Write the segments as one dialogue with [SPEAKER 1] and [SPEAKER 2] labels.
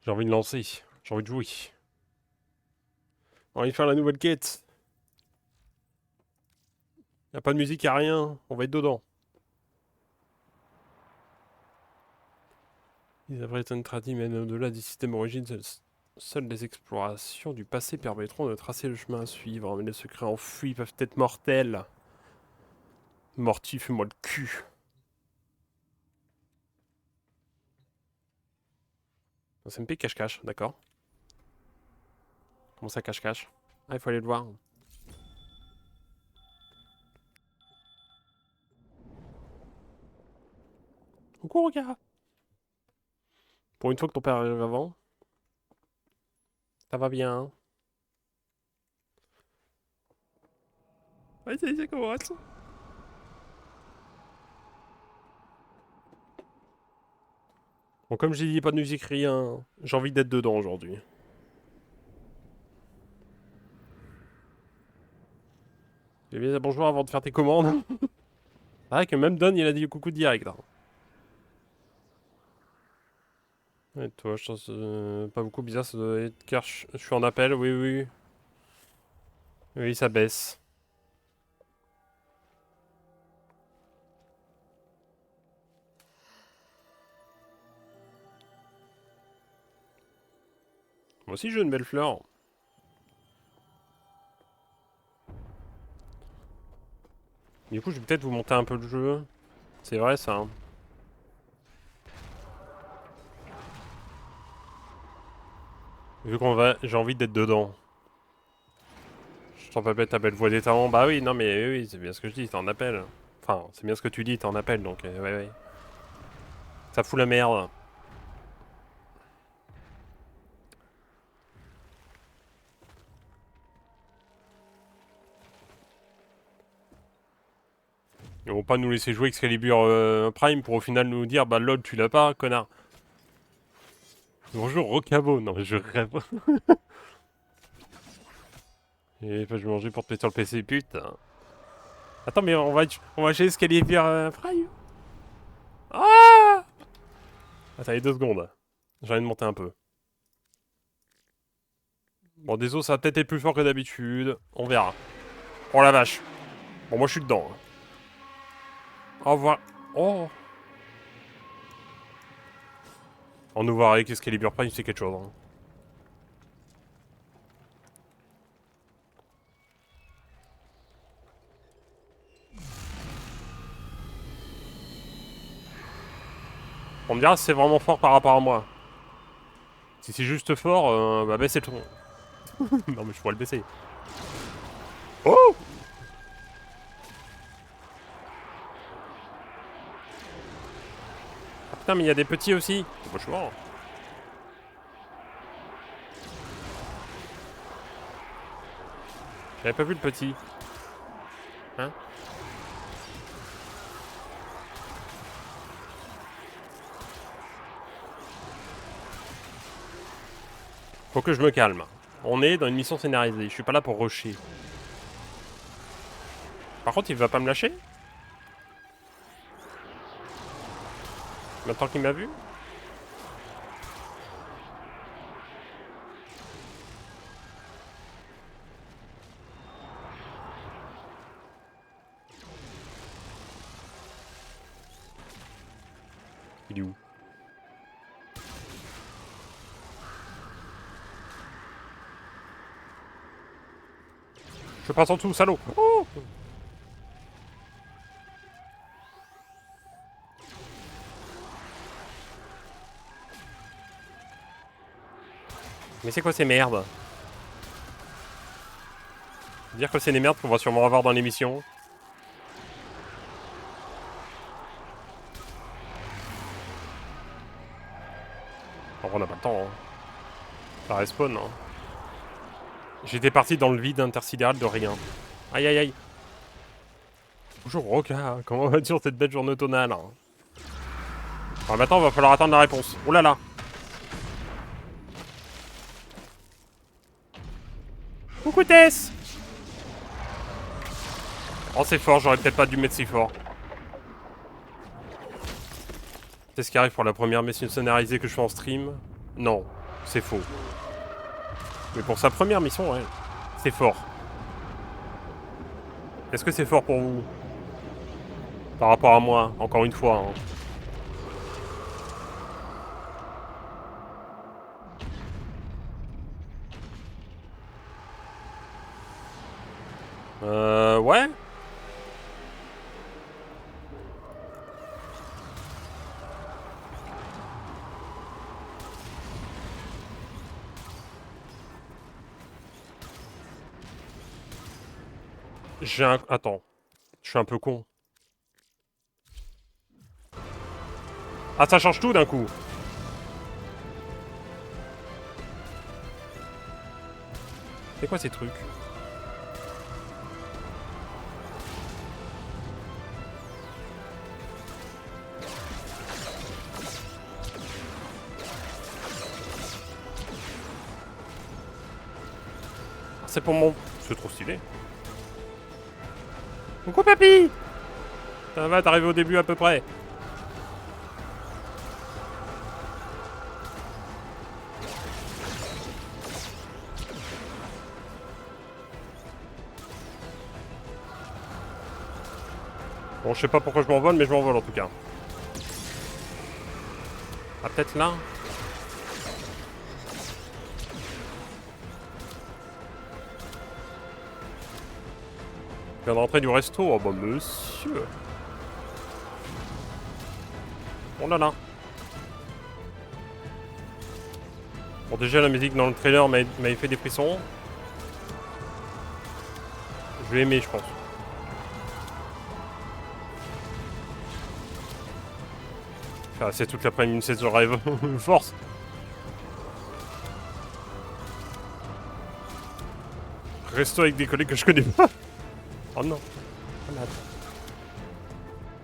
[SPEAKER 1] J'ai envie de lancer. J'ai envie de jouer. On va aller faire la nouvelle quête. Y a pas de musique, y a rien. On va être dedans. Ils devraient être tradis, mais au-delà du système origine, seules les explorations du passé permettront de tracer le chemin à suivre. Mais les secrets enfouis peuvent être mortels. Morty, fais-moi le cul. SMP cache-cache, d'accord. Comment ça cache-cache? Ah, il faut aller le voir. Coucou, regarde. Pour une fois que ton père arrive avant, ça va bien. Ouais, ça commence. Bon, comme j'ai dit, pas de musique, rien. J'ai envie d'être dedans aujourd'hui. Eh bien, bonjour avant de faire tes commandes. C'est vrai que même Don, il a dit coucou direct. Hein. Et toi, je pense pas beaucoup bizarre, ça doit être car je suis en appel, oui, oui. Oui, ça baisse. Moi aussi, j'ai une belle fleur. Du coup, je vais peut-être vous monter un peu le jeu. C'est vrai, ça. Hein. Vu qu'on va... J'ai envie d'être dedans. Je t'en pas bête ta belle voix d'état. Bah oui, non, mais oui, oui, c'est bien ce que je dis, t'es en appel. Enfin, c'est bien ce que tu dis, t'es en appel, donc ouais, ouais. Ça fout la merde. Ils vont pas nous laisser jouer Excalibur Prime pour au final nous dire bah lol tu l'as pas connard. Bonjour Rocabo, non mais je rêve. Et pas je vais manger pour te mettre sur le PC putain. Attends mais on va chez Excalibur Prime. Ah. Attends 2 secondes. J'ai envie de monter un peu. Bon désolé ça va peut-être être plus fort que d'habitude. On verra. Oh la vache. Bon moi je suis dedans. Au revoir. Oh. On nous voit avec Excalibur Prime c'est quelque chose. Hein. On me dira si c'est vraiment fort par rapport à moi. Si c'est juste fort, bah baissez le ton. Non mais je pourrais le baisser. Oh. Ah, putain mais il y a des petits aussi. Bah, je suis mort. J'avais pas vu le petit. Hein? Faut que je me calme. On est dans une mission scénarisée. Je suis pas là pour rusher. Par contre, il va pas me lâcher? Maintenant qu'il m'a vu? Il est où? Je passe en dessous, salaud! Oh. Mais c'est quoi ces merdes? Dire que c'est des merdes qu'on va sûrement avoir dans l'émission. On n'a pas le temps. Hein. Ça respawn. Hein. J'étais parti dans le vide intersidéral de rien. Aïe aïe aïe. Bonjour Roca, comment va-tu sur cette belle journée automnale hein. Alors maintenant, il va falloir attendre la réponse. Oh là là. Coucou Tess. Oh c'est fort, j'aurais peut-être pas dû mettre si fort. C'est ce qui arrive pour la première mission scénarisée que je fais en stream. Non, C'est faux. Mais pour sa première mission, ouais. C'est fort. Est-ce que c'est fort pour vous? Par rapport à moi, encore une fois. Hein. Ouais. J'ai un... Attends. Je suis un peu con. Ah, ça change tout d'un coup. C'est quoi ces trucs? C'est pour mon... C'est trop stylé. Coucou papy! Ça va, t'arrives au début à peu près. Bon, je sais pas pourquoi je m'envole, mais je m'envole en tout cas. Ah, peut-être là? Je viens de rentrer du resto. Oh bah monsieur. Oh là là. Bon, déjà la musique dans le trailer m'avait fait des frissons. Je vais aimer, je pense. Ah, c'est toute l'après-midi une saison rêve. Force. Resto avec des collègues que je connais pas. Oh non. Malade.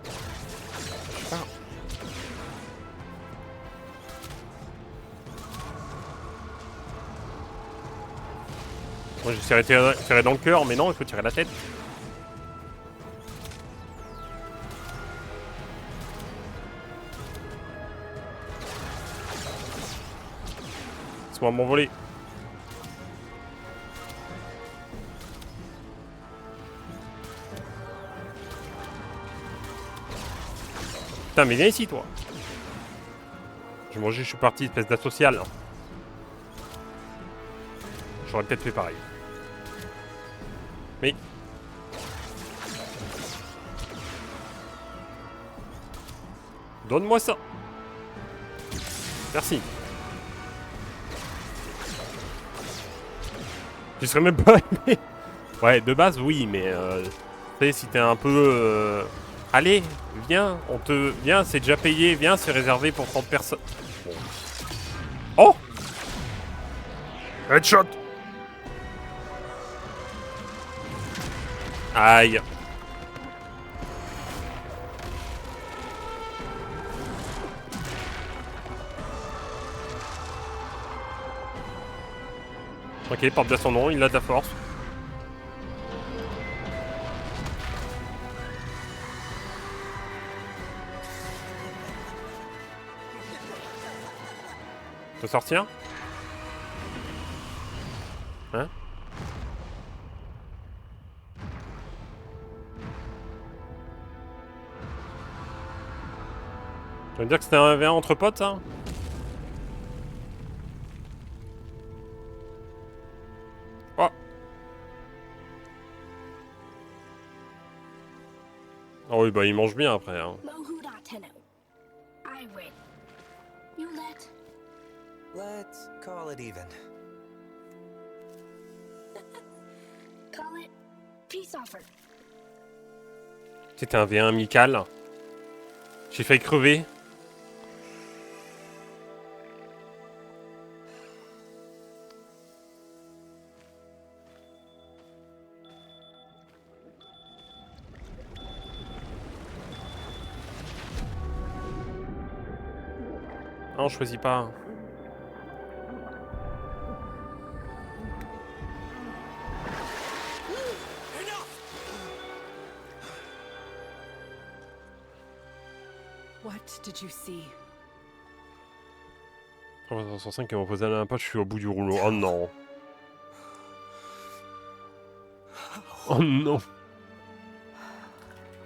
[SPEAKER 1] Je sais pas. Moi j'essaierais de tirer dans le cœur, mais non, il faut tirer la tête. Laisse-moi m'envoler. Putain, mais viens ici, toi. J'ai mangé, je suis parti, espèce d'asocial. J'aurais peut-être fait pareil. Mais... Donne-moi ça. Merci. Tu serais même pas aimé. Ouais, de base, oui, mais... tu sais, si t'es un peu... Allez, viens, on te... Viens, c'est déjà payé, viens, c'est réservé pour 30 personnes. Bon. Oh! Headshot! Aïe. Ok, porte bien son nom, il a de la force. Te sortir? Hein? Tu veux me dire que c'était un V1 entre potes, ça? Oh! Ah oui, bah il mange bien après. Hein.
[SPEAKER 2] Let's call it even.
[SPEAKER 3] Call it peace offer.
[SPEAKER 1] C'était un V1 amical. J'ai failli crever. Non, je choisis pas.
[SPEAKER 4] What did you see?
[SPEAKER 1] 365 qui m'a posé la poche, je suis au bout du rouleau. Oh non. Oh non.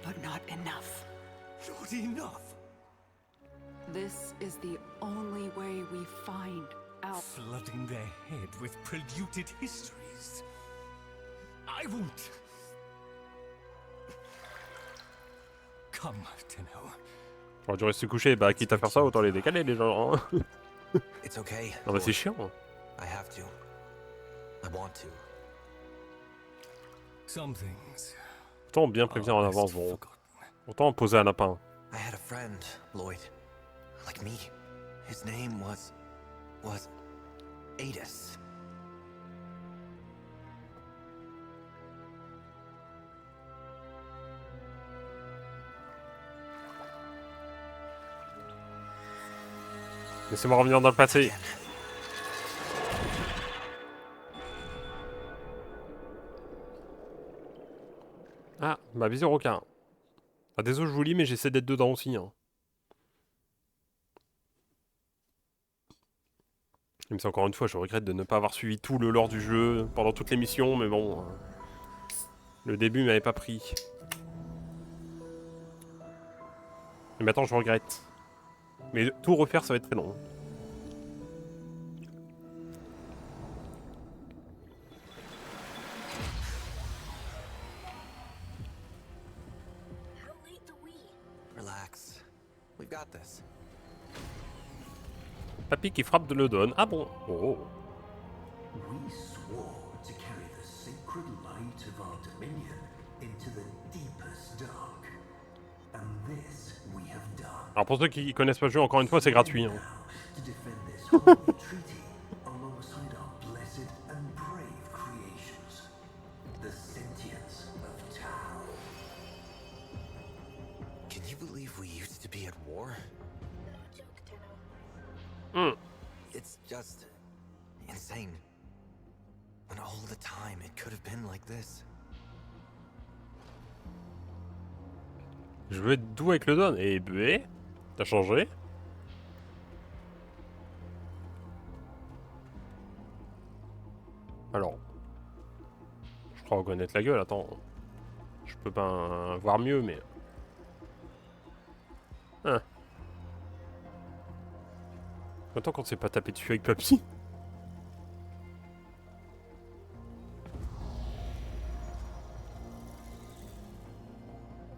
[SPEAKER 4] But not enough.
[SPEAKER 2] Not enough.
[SPEAKER 4] This is the only way we find out.
[SPEAKER 5] Flooding their head with polluted histories. I won't. Come, Tenno.
[SPEAKER 1] J'aurais dû rester couché, bah quitte à faire ça, autant les décaler les gens. Hein.
[SPEAKER 2] It's okay.
[SPEAKER 1] Non bah c'est
[SPEAKER 2] Lord.
[SPEAKER 1] chiant.
[SPEAKER 2] I have to. I want to.
[SPEAKER 5] Some things
[SPEAKER 1] Autant bien prévenir en
[SPEAKER 5] are best
[SPEAKER 1] avance, bon.
[SPEAKER 5] forgotten.
[SPEAKER 1] Autant poser un lapin.
[SPEAKER 2] I had a friend, Lloyd. Like me. His name was Adis.
[SPEAKER 1] Laissez-moi revenir dans le passé.
[SPEAKER 2] Again.
[SPEAKER 1] Ah, bah viseur aucun. Ah, désolé, je vous lis, mais j'essaie d'être dedans aussi. Hein. Même si encore une fois, je regrette de ne pas avoir suivi tout le lore du jeu pendant toute l'émission, mais bon. Le début m'avait pas pris. Et maintenant, je regrette. Mais tout refaire, ça va être très long.
[SPEAKER 3] How late the we?
[SPEAKER 2] Relax. We've got this.
[SPEAKER 1] Papy qui frappe de le donne. Ah bon. Oh.
[SPEAKER 6] We swore to carry the sacred light of our dominion into the deepest dark. And this we have done.
[SPEAKER 1] Alors pour ceux qui connaissent pas le jeu, encore une fois, c'est gratuit. Hein.
[SPEAKER 6] Now, to defend this holy treaty alongside our blessed and brave creations, the sentience of Tau.
[SPEAKER 2] Can you believe we used to be at war?
[SPEAKER 3] No joke, Tenno.
[SPEAKER 2] It's just insane. When all the time it could have been like this.
[SPEAKER 1] Je veux être doux avec le don. Et bé, t'as changé. Alors. Je crois reconnaître la gueule, attends. Je peux pas voir mieux, mais... Hein. Attends qu'on ne s'est pas tapé dessus avec Papy.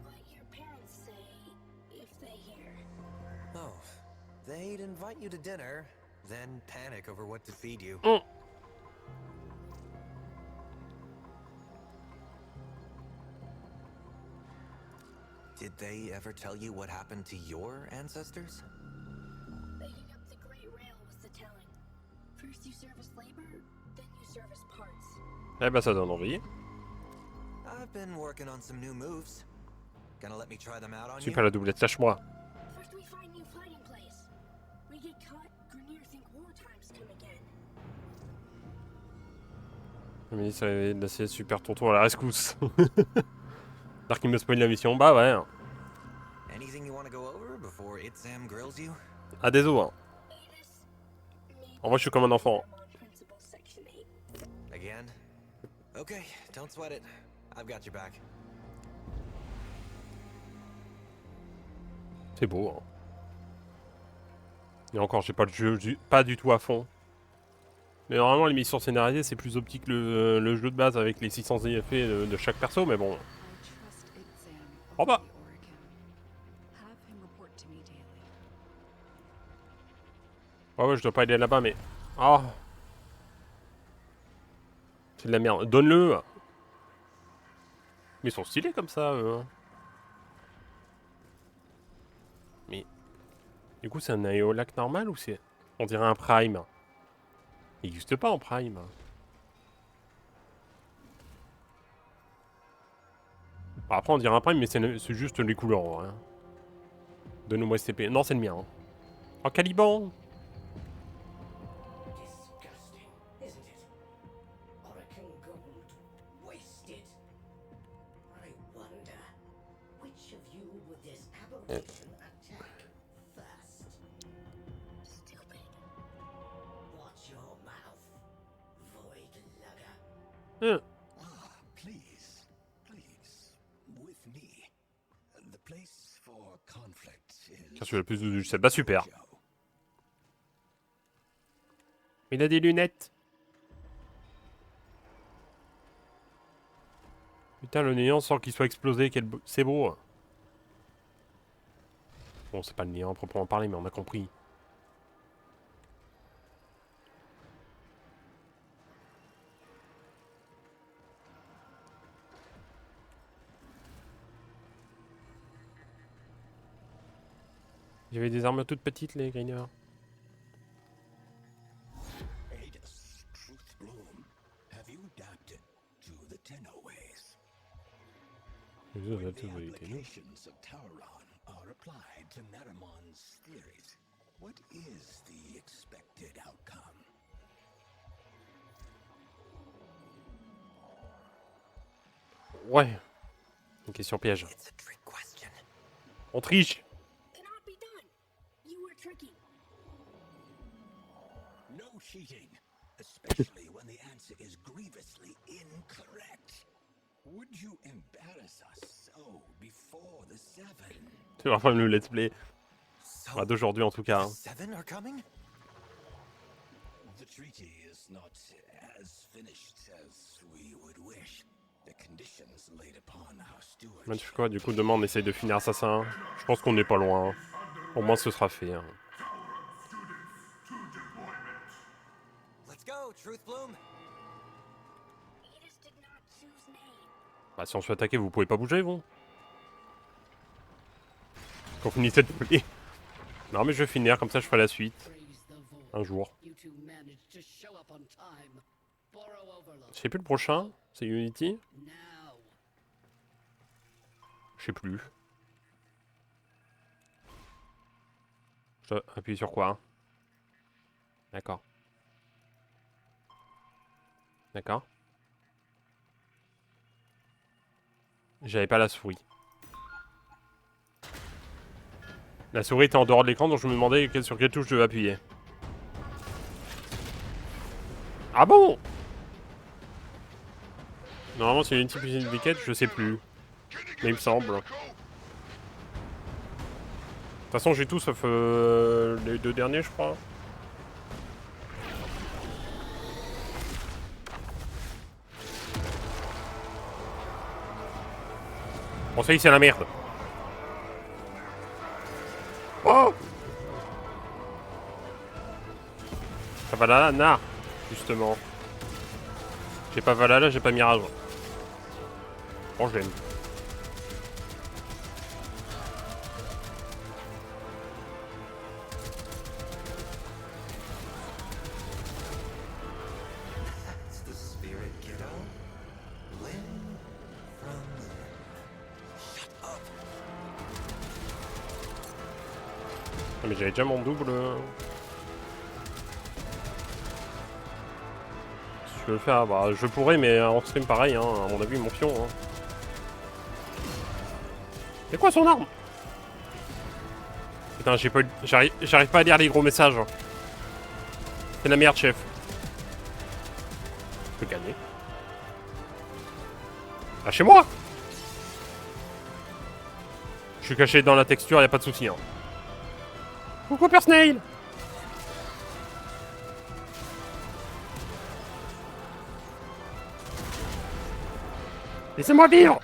[SPEAKER 3] What your parents say if they hear.
[SPEAKER 2] Oh, they'd invite you to dinner, then panic over what to feed you. Did they ever tell you what happened to your ancestors?
[SPEAKER 3] Begging up the Great Rail was the telling. First you service labor, then you service parts.
[SPEAKER 1] Eh ben ça donne envie.
[SPEAKER 2] I've been working on some new moves. Gonna let me try them out on you?
[SPEAKER 1] Super la doublette, lâche-moi.
[SPEAKER 3] First we find new fighting place. We get caught, Grineer think war times come again.
[SPEAKER 1] Le ministre de l'acier super tonton à la rescousse. Dark il me spoil la mission. Bah ouais.
[SPEAKER 2] Anything you want to go over before Itzam grills you?
[SPEAKER 1] Ah désolé. Hein.
[SPEAKER 3] Adis, maybe
[SPEAKER 1] En vrai je suis comme un enfant.
[SPEAKER 3] I'm on Principle Section 8.
[SPEAKER 2] Again? Okay, don't sweat it. I've got your back.
[SPEAKER 1] C'est beau. Hein. Et encore, j'ai pas le jeu pas du tout à fond. Mais normalement, les missions scénarisées, c'est plus optique que le jeu de base avec les 600 effets de chaque perso, mais bon.
[SPEAKER 4] I trust Itzam
[SPEAKER 1] Oh
[SPEAKER 4] of
[SPEAKER 1] bah.
[SPEAKER 4] the Oricam. Have him report to me daily.
[SPEAKER 1] Ouais, je dois pas aller là-bas, mais... Ah. C'est de la merde. Donne-le. Mais ils sont stylés comme ça, eux. Hein. Mais... Du coup, c'est un Aeolac normal ou c'est... On dirait un Prime. Il n'existe pas en Prime. Bon, après, on dirait un Prime, mais c'est juste les couleurs. Hein. Donne-moi SCP. Non, c'est le mien. Hein. Oh, Caliban.
[SPEAKER 6] Disgusting, isn't it? Oracle gold wasted. I wonder which of you would this aberration attack first?
[SPEAKER 3] Stupid.
[SPEAKER 1] Hein.
[SPEAKER 5] Please, please, with me. The place for conflict is
[SPEAKER 1] Car celui-là plus de... Bah super. Il a des lunettes. Putain, le néant sans qu'il soit explosé, c'est beau. Bon, c'est pas le néant à proprement parler, mais on a compris. Il y avait des armures toutes petites, les greeners.
[SPEAKER 5] Adus, Truthbloom, have you adapted to the Tenno ways? When the applications of Tauron are applied to Naramon's theories, what is the expected outcome?
[SPEAKER 1] Ouais. Une question piège.
[SPEAKER 2] It's a trick question.
[SPEAKER 1] On triche.
[SPEAKER 3] Cannot be done. You were tricking.
[SPEAKER 5] No cheating, especially when the answer is grievously incorrect. Would you embarrass us so before the Seven?
[SPEAKER 1] C'est vraiment le let's play.
[SPEAKER 2] So,
[SPEAKER 1] Enfin, d'aujourd'hui en tout cas.
[SPEAKER 2] the
[SPEAKER 1] Hein.
[SPEAKER 2] Seven are coming?
[SPEAKER 5] The treaty is not as finished as we would wish. The conditions laid upon our
[SPEAKER 1] Bah, tu
[SPEAKER 5] stewardship.
[SPEAKER 1] fais quoi? Du coup, demain on essaye de finir Assassin. Je pense qu'on n'est pas loin. Hein. Au moins, ce sera fait. Hein.
[SPEAKER 2] Let's go, Truthbloom.
[SPEAKER 3] Edis did not choose name.
[SPEAKER 1] Bah, si on se fait attaquer, vous pouvez pas bouger, vous. Qu'on finisse cette folie. Non, mais je vais finir, comme ça je ferai la suite. Un jour. Je sais plus le prochain. C'est Unity? Je sais plus. Je dois appuyer sur quoi? Hein? D'accord. D'accord. J'avais pas la souris. La souris était en dehors de l'écran, donc je me demandais sur quelle touche je devais appuyer. Ah bon? Normalement c'est Unity plus Syndicate, je sais plus. Mais il me semble. De toute façon j'ai tout sauf les deux derniers je crois. Bon ça y est, c'est la merde. Oh! Ça va là, Nar, justement. J'ai pas Valhalla, j'ai pas Mirage. Bon, je l'aime.
[SPEAKER 2] That's the spirit, kiddo. Limb from limb. Shut up.
[SPEAKER 1] Ah, mais j'avais déjà mon double. Si je veux le faire, bah je pourrais, mais en stream pareil, hein, à mon avis, mon pion. Hein. C'est quoi son arme? Putain, j'ai pas eu... J'arrive pas à lire les gros messages. C'est la merde, chef. Je peux gagner. Ah, chez moi! Je suis caché dans la texture, y a pas de souci. Hein. Coucou, Persnail! Laissez-moi vivre!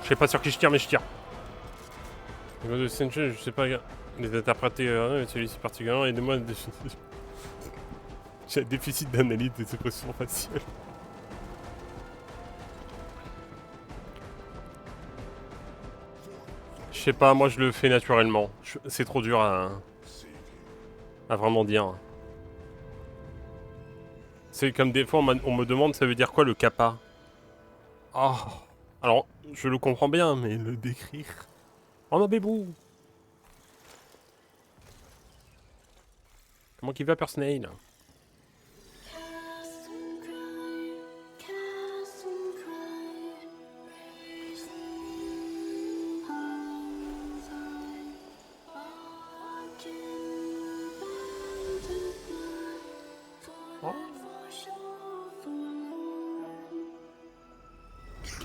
[SPEAKER 1] Je sais pas sur qui je tire, mais je tire. Je sais pas les interpréter, celui-ci particulièrement, aidez-moi. J'ai un déficit d'analyse des expressions faciales. Je sais pas, moi je le fais naturellement. C'est trop dur à vraiment dire. C'est comme des fois on me demande ça veut dire quoi le kappa. Oh. Alors, je le comprends bien, mais le décrire... Oh non, bébou! Comment qu'il va, Persnail?
[SPEAKER 3] Cast and cry, cast and cry, raising arms high, watching the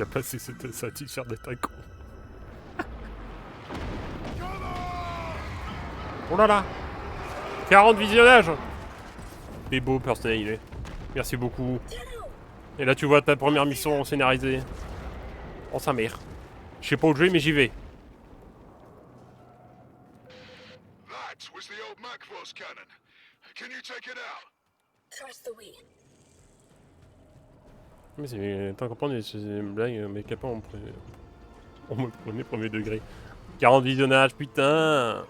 [SPEAKER 1] qui a passé sa t-shirt d'être un con. Oh là là 40 visionnages. C'est beau, personnalisé. Merci beaucoup. Et là, tu vois ta première mission scénarisée. Oh, sa mère. Je sais pas où je vais, mais j'y vais.
[SPEAKER 7] That was the old Macross cannon. Can you take it out?
[SPEAKER 3] Trust the wheel.
[SPEAKER 1] Mais c'est... T'as compris, c'est une blague, mais capable, on me prenait premier degré. 40 visionnages, putain.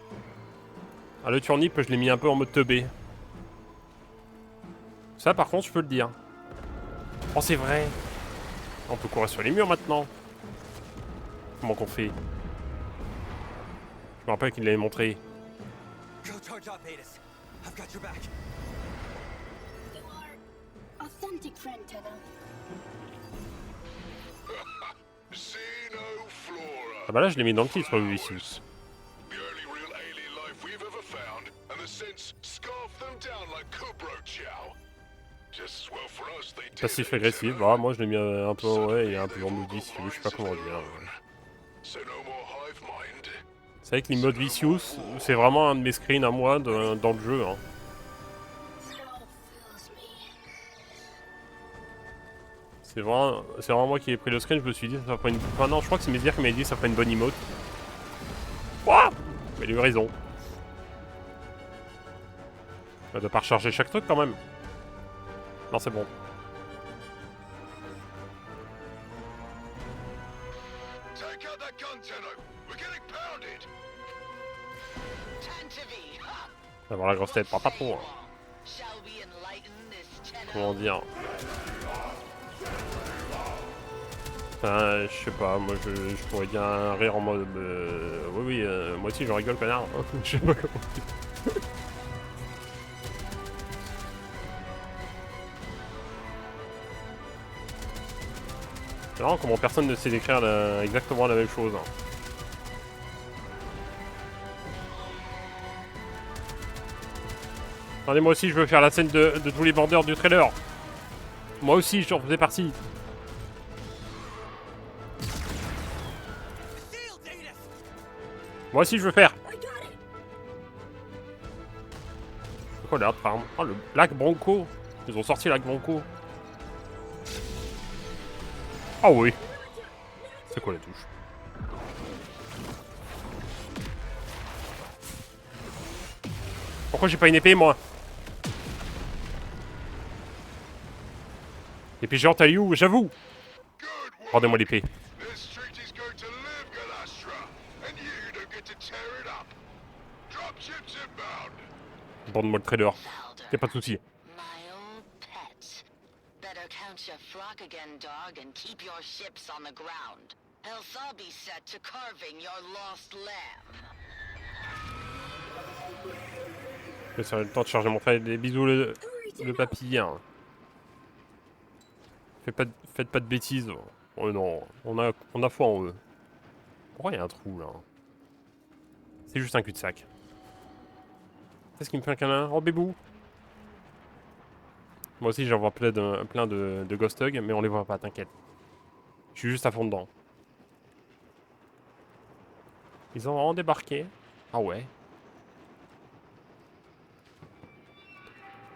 [SPEAKER 1] Ah, le turnip, je l'ai mis un peu en mode teubé. Ça, par contre, je peux le dire. Oh, c'est vrai. On peut courir sur les murs maintenant. Comment qu'on fait? Je me rappelle qu'il l'avait montré.
[SPEAKER 2] Go charge up, Adis. I've got your back.
[SPEAKER 3] You are authentic friend, Tenno.
[SPEAKER 7] Xenoflora.
[SPEAKER 1] Ah bah là, je l'ai mis dans le titre, Vicious.
[SPEAKER 7] The only real alien life we've ever found, and the Synths scarf them down like Kubro Chow. Just as well for us, they did.
[SPEAKER 1] Passif agressif. Bah, moi, je l'ai mis un peu, ouais, il est un peu en mode vicious, je sais pas comment dire.
[SPEAKER 7] So no more hive mind.
[SPEAKER 1] C'est vrai que les modes Vicious, c'est vraiment un de mes screens à moi dans le jeu. Hein.
[SPEAKER 3] How fills me.
[SPEAKER 1] C'est vraiment moi qui ai pris le screen, je me suis dit ça ferait une... Enfin non, je crois que c'est Mézir qui m'a dit ça ferait une bonne emote. Wouah. Mais il a eu raison. On doit pas recharger chaque truc quand même. Non, c'est bon.
[SPEAKER 7] Take out that gun, Tenno. We're getting pounded.
[SPEAKER 1] On va avoir la grosse tête, pas trop. Hein. Comment dire? Enfin, je sais pas, moi je pourrais bien rire en mode... oui, moi aussi j'en rigole, connard. Je sais pas comment dire. C'est marrant comment personne ne sait décrire exactement la même chose. Hein. Attendez, moi aussi je veux faire la scène de tous les vendeurs du trailer. Moi aussi j'en faisais partie. Moi aussi je veux faire.
[SPEAKER 3] I got it.
[SPEAKER 1] C'est quoi l'autre farm? Oh, le lac Bronco. Ils ont sorti le lac Bronco. Ah oui. C'est quoi la touche? Pourquoi j'ai pas une épée moi? L'épée géante à You, j'avoue.
[SPEAKER 7] Good work.
[SPEAKER 1] Rendez-moi l'épée.
[SPEAKER 7] This treaty's going to live, Galastra, and you don't get to tear it up. Dropships inbound.
[SPEAKER 1] Donne-moi le trader. Y'a pas de soucis.
[SPEAKER 8] My old pet. Better count your flock again, dog, and keep your ships on the ground. Else I'll be set to carving your lost lamb.
[SPEAKER 1] Je vais le temps de charger mon frère. Des bisous le papillon. Faites pas de bêtises. Oh non, on a foi en eux. Pourquoi il y a un trou là? C'est juste un cul-de-sac. Qu'est-ce qui me fait un câlin? Oh bébou. Moi aussi j'en vois plein de Ghost Hug, mais on les voit pas, t'inquiète. Je suis juste à fond dedans. Ils ont vraiment débarqué. Ah ouais.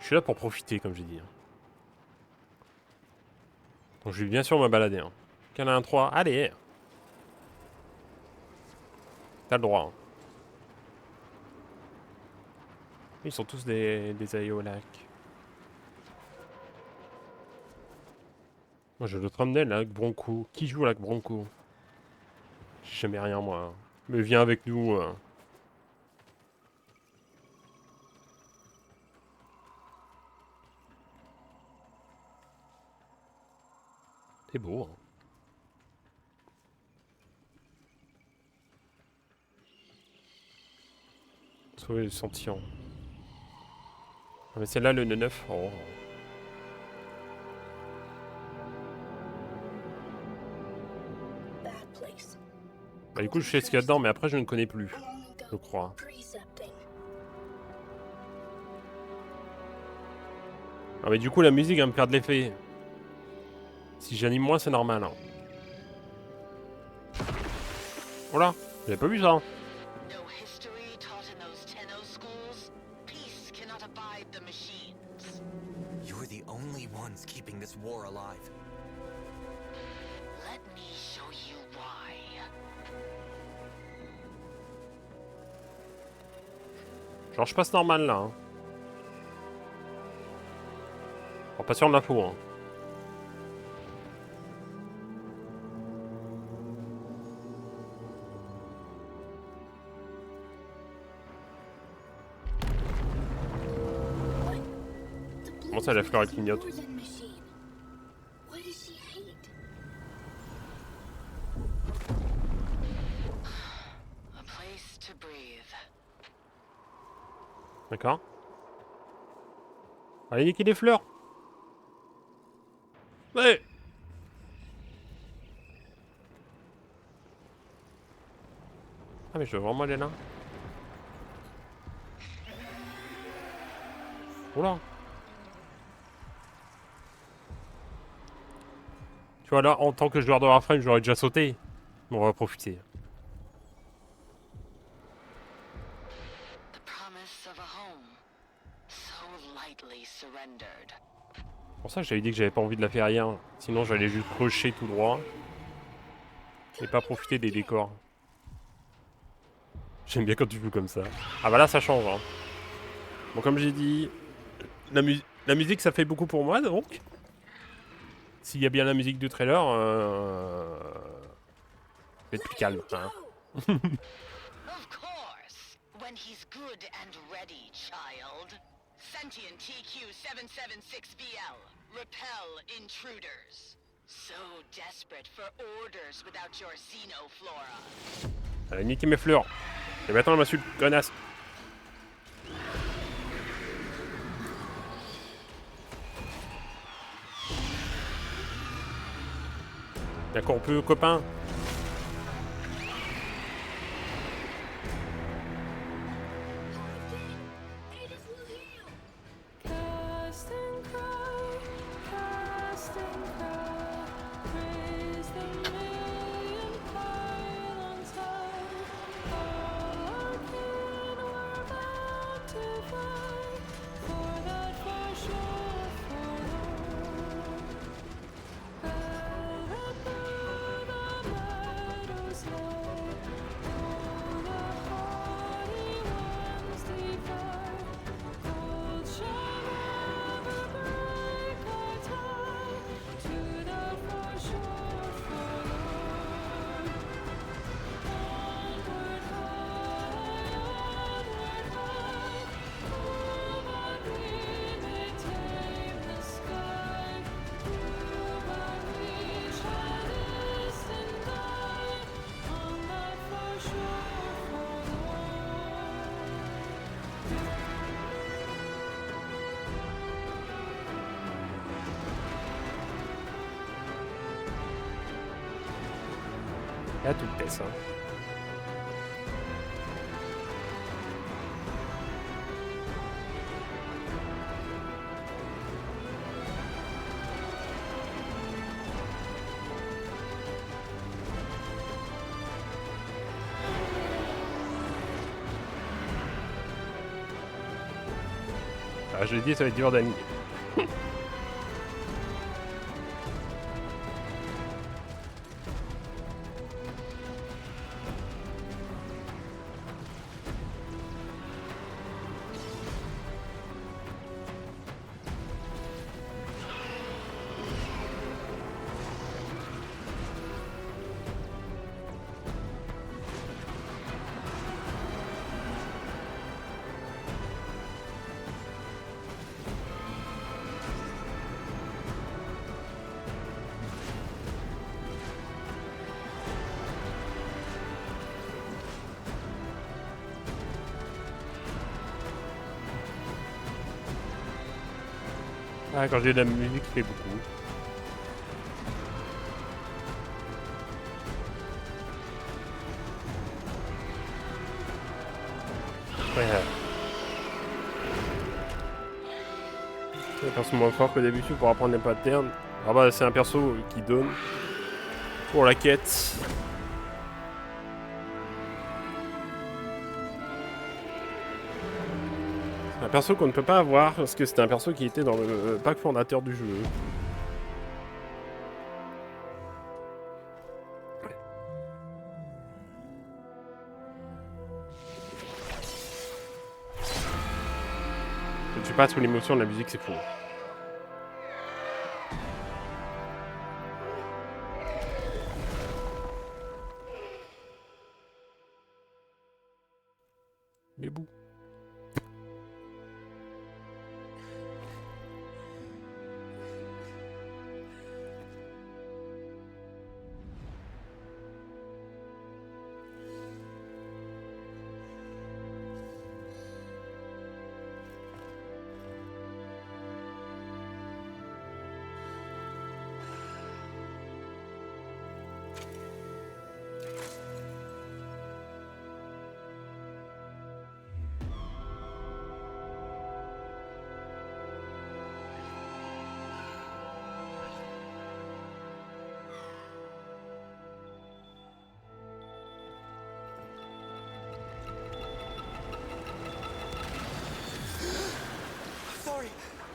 [SPEAKER 1] Je suis là pour profiter, comme j'ai dit. Donc je vais bien sûr me balader. Hein. Câlin 3, allez. T'as le droit. Hein. Ils sont tous des aïeux au lac. Moi j'ai le thumbnail, lac Bronco. Qui joue lac Bronco? J'ai jamais rien moi. Mais viens avec nous. C'est beau. Hein. Sauver le sentiment. Ah, mais celle-là, le 9. Oh.
[SPEAKER 3] Bad place.
[SPEAKER 1] Bah, du coup, je sais ce qu'il y a dedans, mais après, je ne connais plus.
[SPEAKER 3] I'm only
[SPEAKER 1] Je
[SPEAKER 3] done
[SPEAKER 1] crois.
[SPEAKER 3] precepting.
[SPEAKER 1] Ah, mais du coup, la musique va me perdre l'effet. Si j'anime moins, c'est normal. Hein. Oh là, j'avais pas vu ça.
[SPEAKER 8] No history taught in those Tenno schools. Peace cannot abide the machines.
[SPEAKER 2] You're the only ones keeping this war alive.
[SPEAKER 8] Let me show you why.
[SPEAKER 1] Genre je passe normal là. Hein. Alors, pas sûr de l'info. Hein. Comment ça, la fleur elle clignote?
[SPEAKER 8] A place to breathe.
[SPEAKER 1] D'accord. Allez, niquer les fleurs. Ouais. Ah mais je veux vraiment aller là. Oula. Tu vois là, en tant que joueur de Warframe, j'aurais déjà sauté. Mais on va profiter.
[SPEAKER 8] The promise of a home, so lightly surrendered.
[SPEAKER 1] C'est pour ça que j'avais dit que j'avais pas envie de la faire rien. Sinon j'allais juste crocher tout droit. Et pas profiter des décors. J'aime bien quand tu joues comme ça. Ah bah là ça change. Hein. Bon comme j'ai dit, la musique ça fait beaucoup pour moi donc. S'il y a bien la musique du trailer, je vais être plus calme. Hein.
[SPEAKER 8] Of course, when he's good and ready, child. Sentient TQ-776BL. Repel intruders. So desperate for orders without your xenoflora.
[SPEAKER 1] Allez, niquer mes fleurs. Et maintenant, ma suite, connasse. D'accord, on peut, copain. Et à toute vitesse. Hein. Ah, je l'ai dit, ça va être dur d'animer. Ah, quand j'ai de la musique, je fais beaucoup. Ouais. C'est un perso moins fort que d'habitude pour apprendre les patterns. Ah bah c'est un perso qui donne pour la quête. perso qu'on ne peut pas avoir parce que c'était un perso qui était dans le pack fondateur du jeu. Je ne suis pas sous l'émotion de la musique, c'est fou. Mais bon.
[SPEAKER 2] Sorry,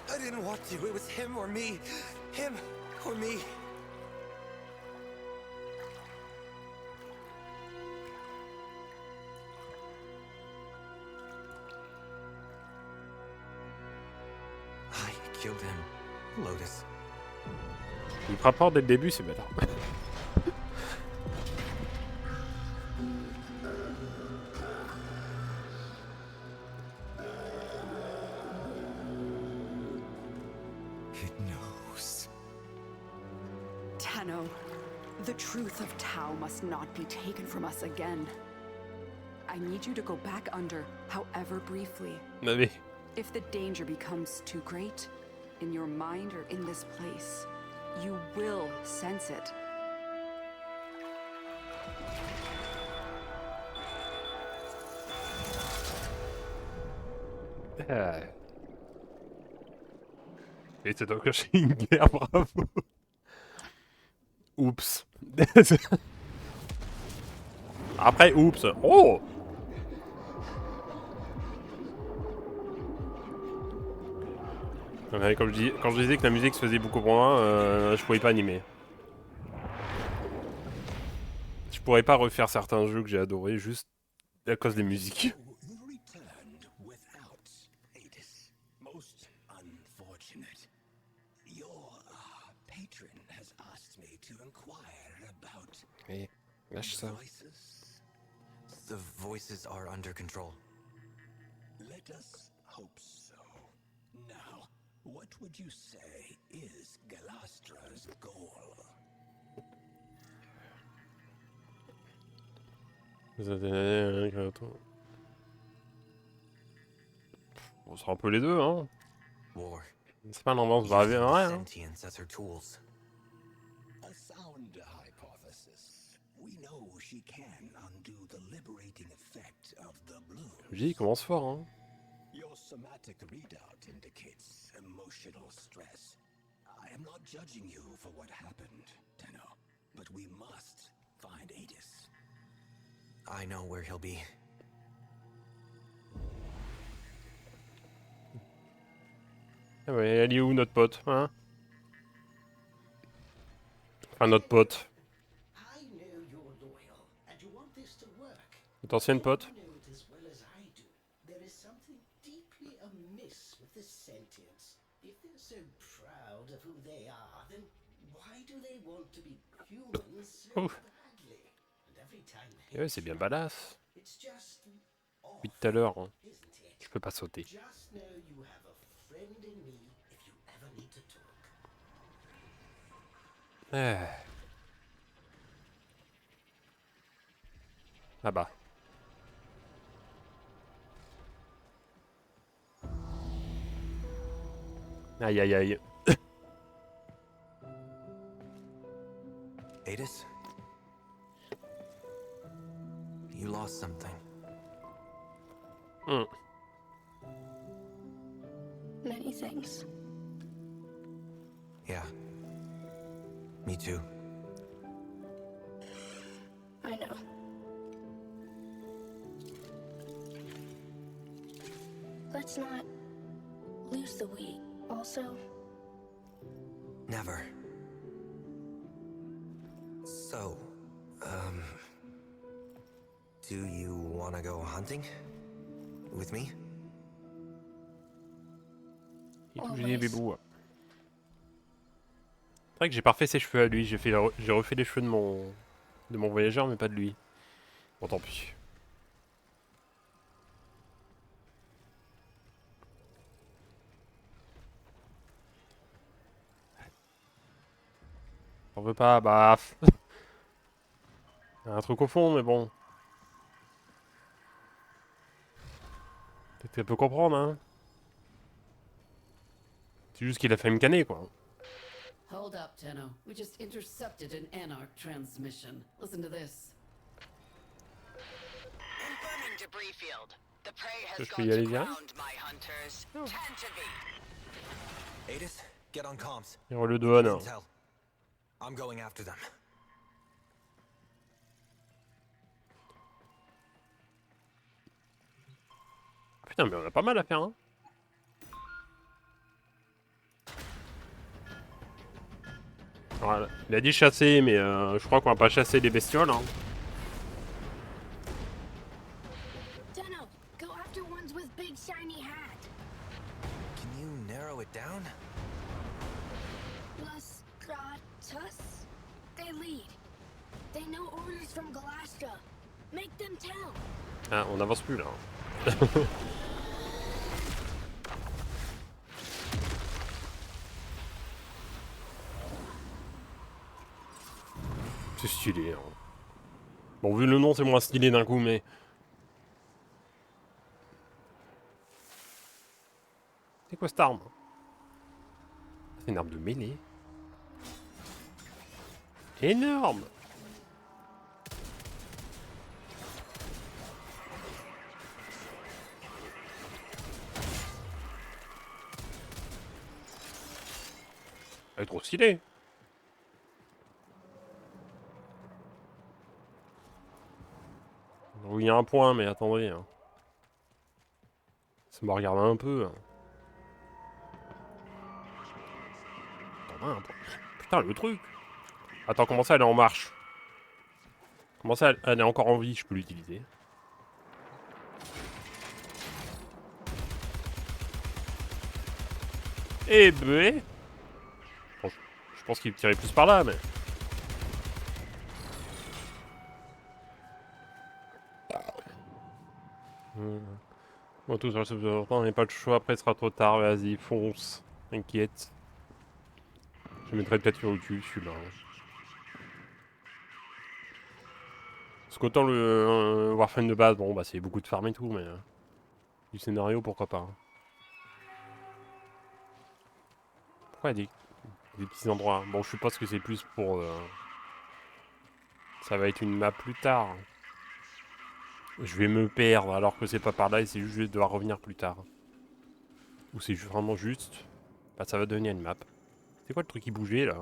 [SPEAKER 2] I didn't want to. It was him or me. Him or me. I killed him, Lotus.
[SPEAKER 1] Il frappe fort dès le début, c'est bâtard.
[SPEAKER 2] It knows.
[SPEAKER 4] Tenno, the truth of Tau must not be taken from us again. I need you to go back under, however briefly.
[SPEAKER 1] Mais
[SPEAKER 4] If the danger becomes too great, in your mind or in this place, you will sense it.
[SPEAKER 1] Et c'est donc chez une guerre, bravo. Oups. Après, oups. Oh! Ouais, comme quand je disais que la musique se faisait beaucoup pour moi, je pouvais pas animer. Je pourrais pas refaire certains jeux que j'ai adorés juste à cause des musiques.
[SPEAKER 5] You returned without Adis. Most unfortunate. Your patron has asked me to inquire about
[SPEAKER 1] Et lâche ça.
[SPEAKER 5] voices.
[SPEAKER 2] The voices are under control.
[SPEAKER 5] Let us hope so. Now, what would you say is Galastra's goal?
[SPEAKER 1] On sera un peu les deux, hein.
[SPEAKER 2] War.
[SPEAKER 1] C'est pas l'ambiance va bien, ouais. Hein.
[SPEAKER 2] Sentience as her tools.
[SPEAKER 5] A sound hypothesis. We know she can undo the liberating effect of the blue.
[SPEAKER 1] Je dis, il commence fort, hein.
[SPEAKER 5] Your somatic readout indicates emotional stress. I am not judging you for what happened, Tenno, but we must find Adis.
[SPEAKER 2] I know where he'll be.
[SPEAKER 1] Ah ouais, elle est où notre pote, hein? Enfin, notre pote.
[SPEAKER 6] I know you're loyal, and you want this to work.
[SPEAKER 1] Notre ancienne pote.
[SPEAKER 6] You know it as well as I do. There is something deeply amiss with the sentience. If they're so proud of who they are, then why do they want to be humans so
[SPEAKER 1] Ouf.
[SPEAKER 6] badly? And every time
[SPEAKER 1] Et ouais, c'est bien badass.
[SPEAKER 6] it's just off,
[SPEAKER 1] Depuis tout à l'heure, hein.
[SPEAKER 6] isn't it?
[SPEAKER 1] Je peux pas sauter.
[SPEAKER 6] Just know you have a friend in me if you ever need to talk.
[SPEAKER 1] Ah bah. Aïe aïe aïe.
[SPEAKER 2] Adis? You lost something.
[SPEAKER 1] Hmm.
[SPEAKER 3] Many things.
[SPEAKER 2] Yeah. Me too.
[SPEAKER 3] I know. Let's not lose the wheat. Also,
[SPEAKER 2] Never. So, do you want to go hunting? With me?
[SPEAKER 1] Il touche des bébous. C'est vrai que j'ai pas refait ses cheveux à lui. J'ai refait les cheveux de mon voyageur, mais pas de lui. Bon, tant pis. On veut pas, bah... Il y a un truc au fond, mais bon. Peut-être qu'elle peut comprendre, hein. C'est juste qu'il a fait me canner, quoi.
[SPEAKER 9] Hold up, Tenno. We just intercepted an Anarch transmission. Listen to this.
[SPEAKER 8] Confirming debris field. The prey has
[SPEAKER 1] Je peux
[SPEAKER 8] gone
[SPEAKER 1] y
[SPEAKER 8] to
[SPEAKER 1] aller direct?
[SPEAKER 8] ground, my hunters. Tantivy.
[SPEAKER 2] Adis, get on comms.
[SPEAKER 1] Il y aura le douane.
[SPEAKER 2] Intel. I'm going after them.
[SPEAKER 1] Putain, mais on a pas mal à faire, hein. Voilà. Il a dit chasser, mais je crois qu'on va pas chasser des bestioles, hein.
[SPEAKER 3] Tenno, go after ones with big shiny hat.
[SPEAKER 2] Can you narrow it down?
[SPEAKER 3] Plus, Gratus. They lead. They know orders from Galashka. Make them tell.
[SPEAKER 1] Ah, on avance plus, là. C'est stylé, hein. Bon, vu le nom, c'est moins stylé d'un coup, mais... C'est quoi cette arme? C'est une arme de mêlée. Énorme! Elle est trop stylée! Oui, il y a un point, mais attendez. Hein. Ça me regarde un peu. Hein. Attends, un point. Putain, le truc! Attends, comment ça, elle est en marche? Comment ça, elle est encore en vie? Je peux l'utiliser. Eh ben... Bon, je pense qu'il tirait plus par là, mais... Bon, tout ça, on n'est pas le choix, après, il sera trop tard. Vas-y, fonce. T'inquiète. Je mettrai peut-être sur le cul, celui-là. Parce qu'autant le Warframe de base, bon, bah, c'est beaucoup de farm et tout, mais... du scénario, pourquoi pas. Hein. Pourquoi il y a des petits endroits? Bon, je suppose que c'est plus pour... Ça va être une map plus tard. Je vais me perdre alors que c'est pas par là et c'est juste que je vais devoir revenir plus tard. Ou c'est vraiment juste... Bah ça va devenir une map. C'est quoi le truc qui bougeait là?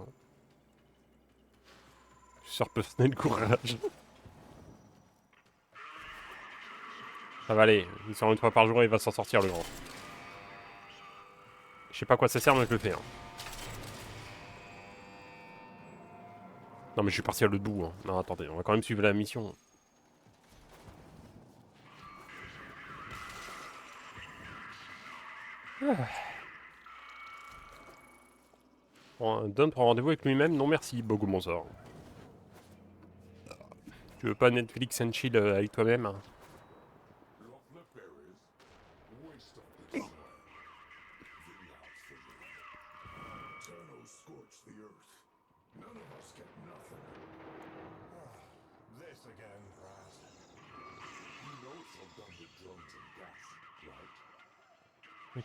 [SPEAKER 1] Sur personnel courage. Ça va aller, il sort une fois par jour et il va s'en sortir le grand. Je sais pas à quoi ça sert mais je le fais. Hein. Non mais je suis parti à l'autre bout. Hein. Non attendez, on va quand même suivre la mission. Bon, Don prend rendez-vous avec lui-même. Non merci, Bogomonsor. Tu veux pas Netflix and chill avec toi-même?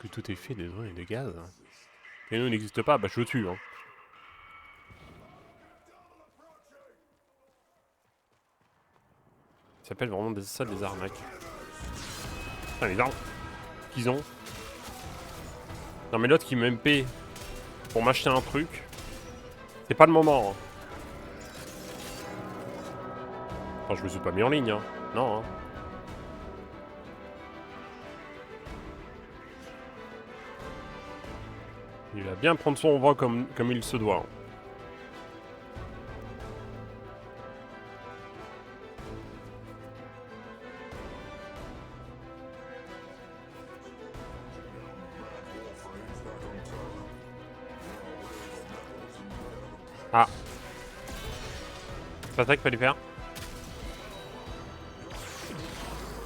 [SPEAKER 1] Que tout est fait de drones et de gaz. Et nous n'existe pas, bah je le tue. Hein. Ça s'appelle vraiment ça des arnaques. Putain, les armes qu'ils ont. Non mais l'autre qui me MP pour m'acheter un truc, c'est pas le moment. Hein. Enfin, je me suis pas mis en ligne. Hein. Non. Hein. Il va bien prendre son vent comme il se doit. Ah. C'est pas ça qu'il fallait faire?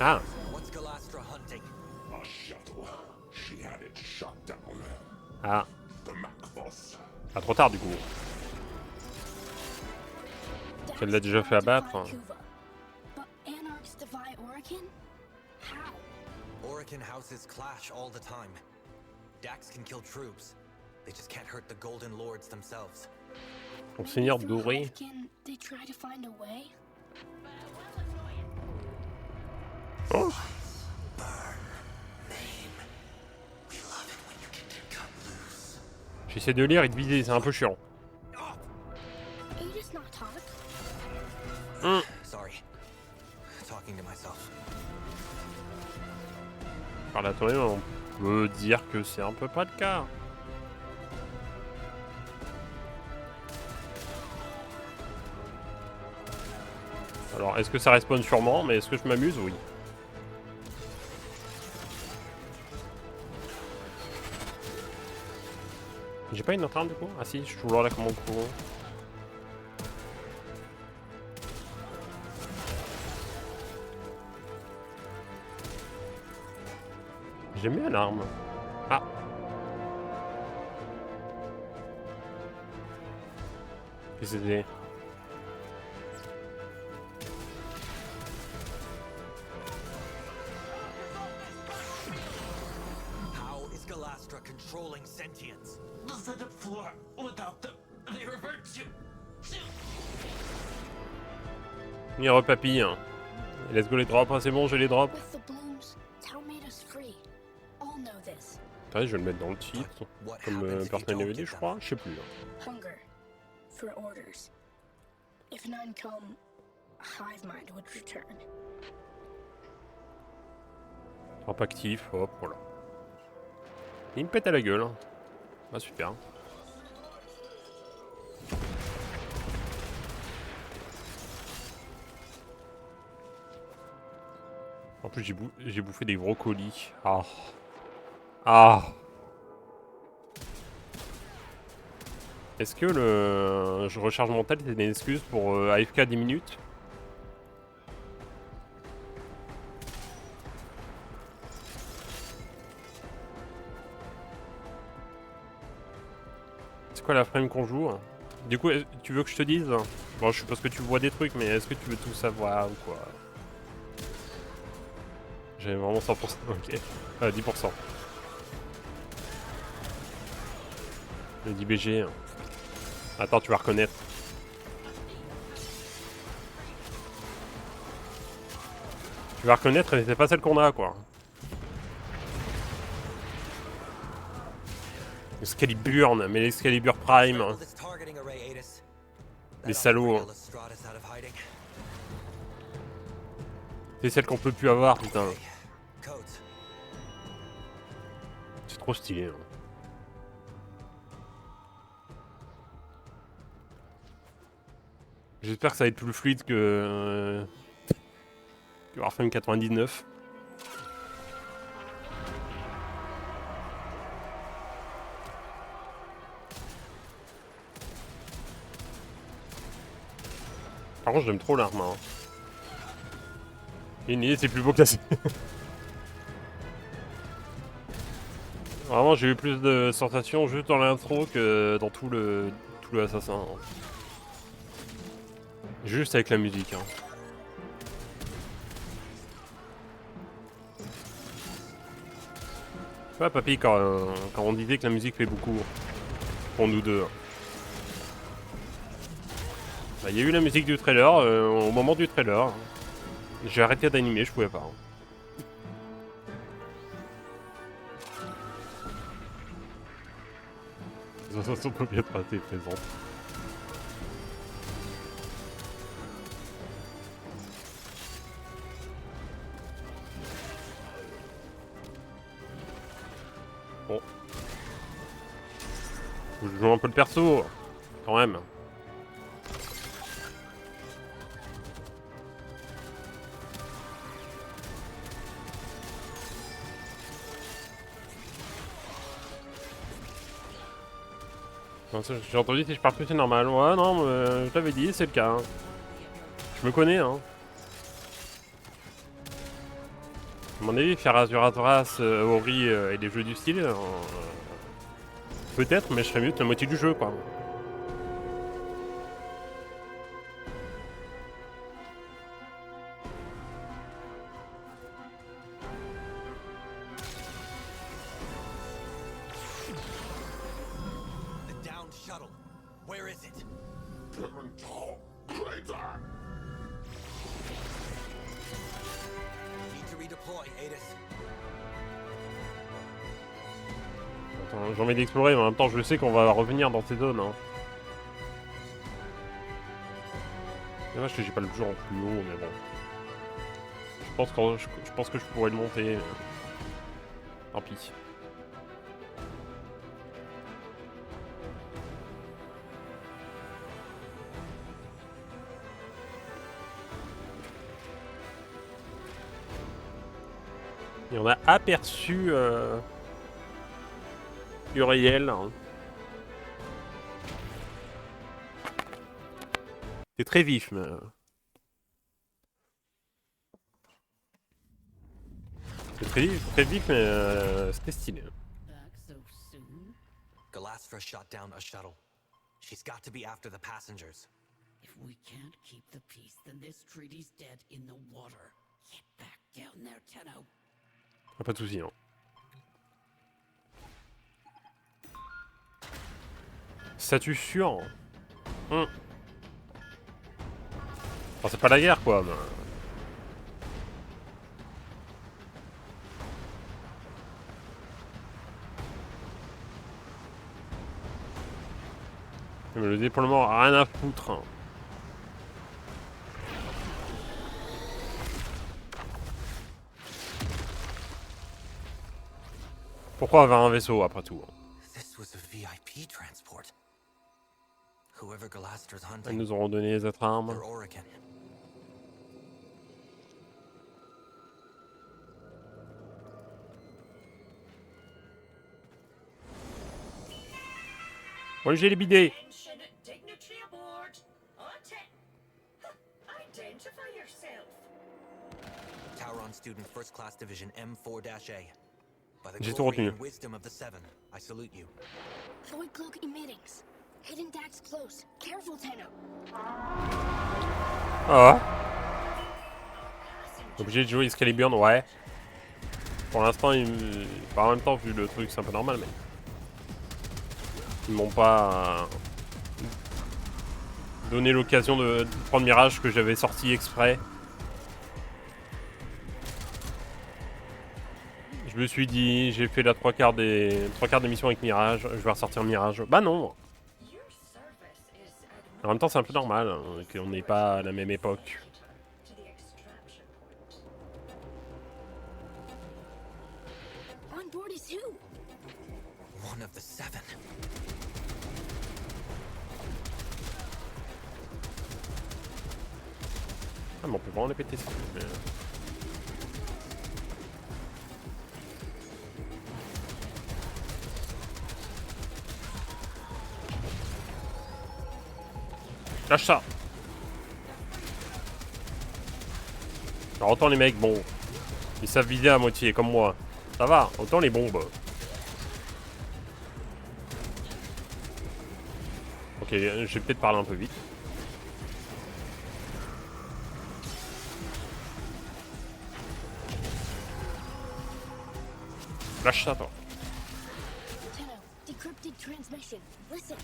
[SPEAKER 1] Ah.
[SPEAKER 2] What's Galastra hunting?
[SPEAKER 5] A shuttle. She had it shot down.
[SPEAKER 1] Ah.
[SPEAKER 5] The Macbos.
[SPEAKER 1] Pas trop tard du coup. Elle l'a déjà fait abattre.
[SPEAKER 3] But Anarchs defy Orokin? How?
[SPEAKER 2] Orokin houses clash all the time. Dax can kill troops. They just can't hurt the Golden Lords themselves.
[SPEAKER 1] Ton seigneur
[SPEAKER 3] Through
[SPEAKER 1] doré.
[SPEAKER 3] Orokin, they try to find a way?
[SPEAKER 1] Oh. J'essaie de lire et de viser, c'est un peu chiant.
[SPEAKER 3] Aegis not talk?
[SPEAKER 2] Sorry. Talking to myself.
[SPEAKER 1] Par là, toi, on peut dire que c'est un peu pas le cas. Alors, est-ce que ça respawn sûrement? Mais est-ce que je m'amuse? Oui. J'ai pas une autre arme du coup? Ah si, je suis toujours là comme mon coup. J'ai mis une arme. Ah. Qu'est-ce que c'était?
[SPEAKER 2] How is Galastra controlling sentience?
[SPEAKER 5] The third floor. Without them, they revert to.
[SPEAKER 1] Mire papy. Hein. Let's go les drops, hein, c'est bon, j'ai les drops.
[SPEAKER 3] With the blooms, Tau made us free. All know this.
[SPEAKER 1] Attendez, je vais le mettre dans le titre. Comme personnel DVD, je crois. Je sais plus. Hein.
[SPEAKER 3] Hunger for orders. If none come, Hive Mind would return.
[SPEAKER 1] Drop actif, hop, voilà. Il me pète à la gueule. Hein. Ah super. En plus j'ai bouffé des gros colis. Ah. Ah. Est-ce que le recharge mental c'est une excuse pour AFK 10 minutes? C'est quoi la frame qu'on joue? Du coup, tu veux que je te dise? Bon, je suppose que tu vois des trucs, mais est-ce que tu veux tout savoir ou quoi? J'ai vraiment 100%. Ok. 10%. Le 10 BG. Hein. Attends, tu vas reconnaître. Tu vas reconnaître, mais c'est pas celle qu'on a, quoi. Excalibur, mais l'Excalibur Prime. Hein. Les salauds. Hein. C'est celle qu'on peut plus avoir, putain. C'est trop stylé. Hein. J'espère que ça va être plus fluide que Warframe 99. Par contre, j'aime trop l'arme. Hein. Une idée, c'est plus beau que ça. Vraiment, j'ai eu plus de sensations juste dans l'intro que dans tout le assassin. Hein. Juste avec la musique. Hein. Ouais, papy, quand on disait que la musique fait beaucoup pour nous deux. Bah, y a eu la musique du trailer au moment du trailer. J'ai arrêté d'animer, je pouvais pas. Hein. Les sensations peuvent bien être assez présentes. Bon. Faut que je joue un peu le perso, quand même. J'ai entendu si je pars plus c'est normal. Ouais non, je t'avais dit, c'est le cas. Hein. Je me connais hein. À mon avis, faire Azurathras, Ori et des jeux du style, peut-être, mais je serais mieux que la moitié du jeu quoi. J'ai envie d'explorer, mais en même temps, je sais qu'on va revenir dans ces zones. Hein. C'est dommage que j'ai pas le jeu en plus haut, mais bon. Je pense que je pourrais le monter. Tant pis. Et on a aperçu Uriel. Hein. C'est très vif, mais... C'est très vif, mais c'était stylé.
[SPEAKER 2] Galastra shot down a shuttle. She's got to be after the passengers.
[SPEAKER 9] If we can't keep the peace, then this treaty's dead in the water. Get back down there, Tenno.
[SPEAKER 1] Pas de soucis, hein. Statut sûr. Enfin, c'est pas la guerre, quoi. Mais... Mais le déploiement, rien à foutre. Hein. Pourquoi avoir un vaisseau après tout?
[SPEAKER 2] This was a VIP transport. Whoever Galastra's
[SPEAKER 1] Ils
[SPEAKER 2] hunting,
[SPEAKER 1] nous auront donné les autres armes.
[SPEAKER 2] they're Oregon.
[SPEAKER 1] Bon, j'ai les bidets.
[SPEAKER 2] Tauron student first class division M4-A. By the
[SPEAKER 1] J'ai tout
[SPEAKER 2] glory
[SPEAKER 1] retenu.
[SPEAKER 2] and wisdom of the Seven, I salute you.
[SPEAKER 3] Void cloak emittings. Hidden decks close. Careful, Tenno.
[SPEAKER 1] Ah. Obligé de jouer Excalibur, ouais. Pour l'instant, en même temps, vu le truc, c'est un peu normal, mais... Ils m'ont pas... donné l'occasion de prendre Mirage que j'avais sorti exprès. Je me suis dit, j'ai fait la 3/4 des missions avec Mirage, je vais ressortir Mirage. Bah non. En même temps, c'est un peu normal hein, qu'on n'ait pas à la même époque.
[SPEAKER 3] On board is who?
[SPEAKER 2] One of the Seven.
[SPEAKER 1] Ah, mais on peut vraiment les péter ça. Mais... Lâche ça. Alors autant les mecs, bon, ils savent vider à moitié, comme moi. Ça va, autant les bombes. Ok, je vais peut-être parler un peu vite. Lâche ça, toi.
[SPEAKER 3] Tenno, decrypted transmission. Listen.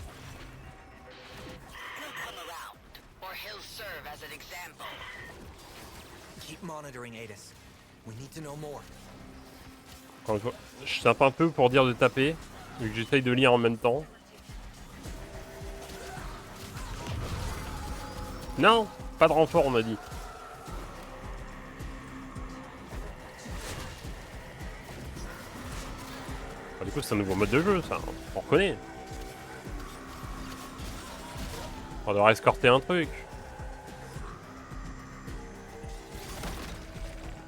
[SPEAKER 8] Come around, or he'll serve as an example.
[SPEAKER 2] Keep monitoring Adis. We need to know more.
[SPEAKER 1] Encore une fois, je tape un peu pour dire de taper, vu que j'essaye de lire en même temps. Non, pas de renfort, on m'a dit. Du coup, c'est un nouveau mode de jeu, ça. On reconnaît. On devrait escorter un truc.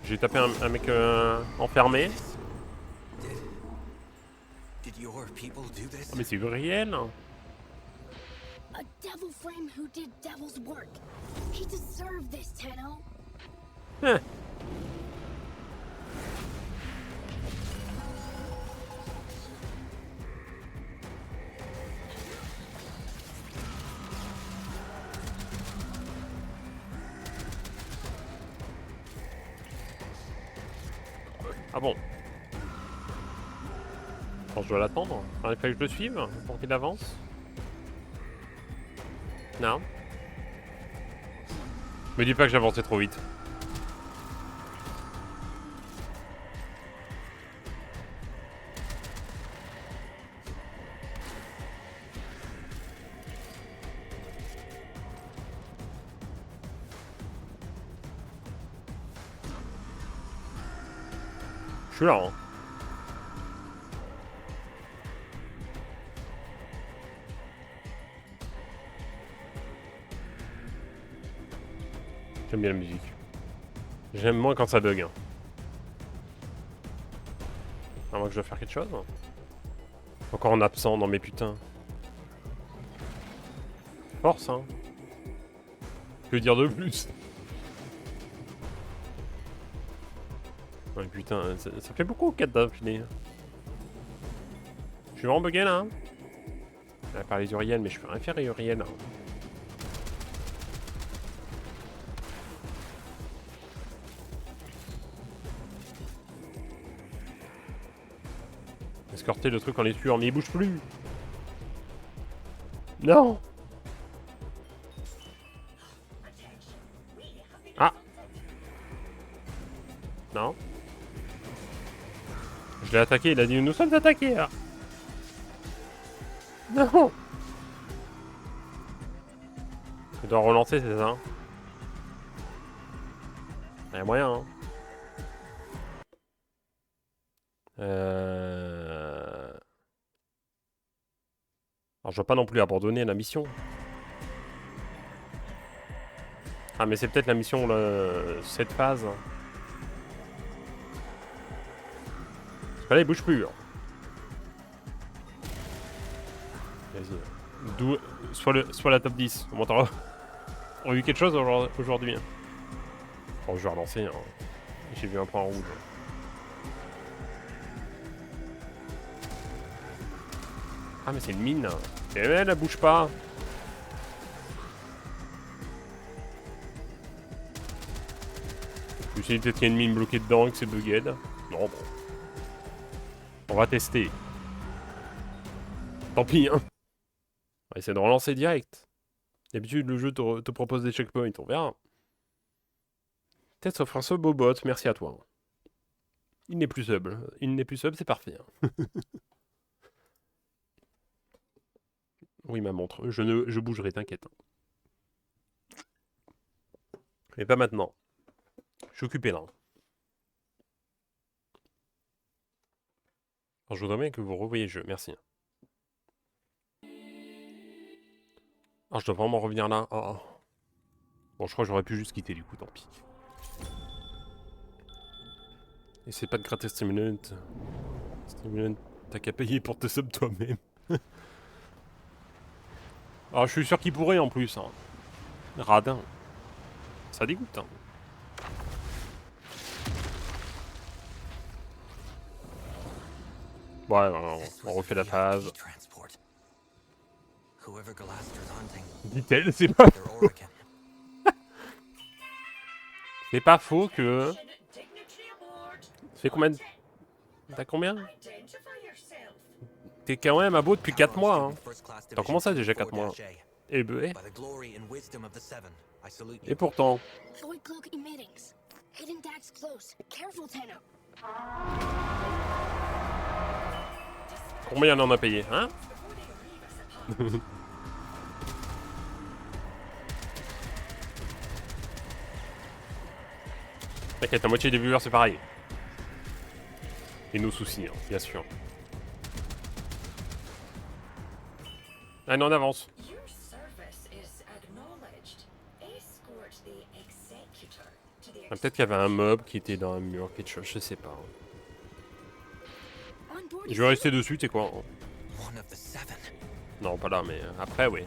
[SPEAKER 1] J'ai tapé un mec enfermé.
[SPEAKER 2] Did your people do this?
[SPEAKER 1] Oh, mais c'est Uriel.
[SPEAKER 3] A devil frame who did devil's work. He deserved this, Tenno.
[SPEAKER 1] Hein. Ah bon. Alors, je dois l'attendre. Il fallait que je le suive pour qu'il avance. Non. Me dis pas que j'avançais trop vite. Je suis là, hein. J'aime bien la musique. J'aime moins quand ça bug. Hein. À moins que je dois faire quelque chose. Encore en absent dans mes putains. Force, hein. Que dire de plus? Ouais, putain, ça fait beaucoup 4 d'affilée. Je suis vraiment bugué là. Hein. Elle a parlé d'Uriel, mais je peux rien faire à Uriel. Hein. Escorter le truc en les tuant, mais il bouge plus. Non. Ah. Non. Je l'ai attaqué, il a dit nous sommes attaqués là. Non. Je dois relancer, c'est ça. Il y a moyen, hein. Alors je dois pas non plus abandonner la mission. Ah mais c'est peut-être la mission, cette phase. Parce que là il bouge plus. Hein. Vas-y. Soit la top 10. On a eu quelque chose aujourd'hui. Bon, je vais relancer. Hein. J'ai vu un point rouge. Ah mais c'est une mine. Et elle bouge pas. Je me suis dit peut-être qu'il y a une mine bloquée dedans et que c'est bugged. Non bon. On va tester. Tant pis hein. On va essayer de relancer direct. D'habitude le jeu te propose des checkpoints, on verra. Peut-être offre un sub au bot, merci à toi. Il n'est plus sub. Il n'est plus sub, c'est parfait. Hein. Oui, ma montre. Je bougerai, t'inquiète. Mais pas maintenant. Je suis occupé là. Alors, je voudrais bien que vous revoyiez le jeu. Merci. Alors, je dois vraiment revenir là. Oh. Bon, je crois que j'aurais pu juste quitter du coup, tant pis. Essaye pas de gratter Stimulant. Stimulant, t'as qu'à payer pour te sub toi-même. Ah, je suis sûr qu'il pourrait en plus. Hein. Radin. Ça dégoûte. Hein. Ouais, on refait la phase. Dit-elle, c'est pas faux. C'est pas faux que... Ça fait combien de... T'as combien? T'es quand même à beau depuis 4 mois. Hein. T'as commencé déjà 4 mois. Et ben, et pourtant. Combien on en a payé, hein? T'inquiète, la moitié des viewers c'est pareil. Et nos soucis, hein, bien sûr. Allez, on avance. Ah, peut-être qu'il y avait un mob qui était dans un mur, quelque chose, je sais pas. Je vais rester dessus, tu sais quoi.
[SPEAKER 2] One of the 7.
[SPEAKER 1] Non, pas là, mais après, oui.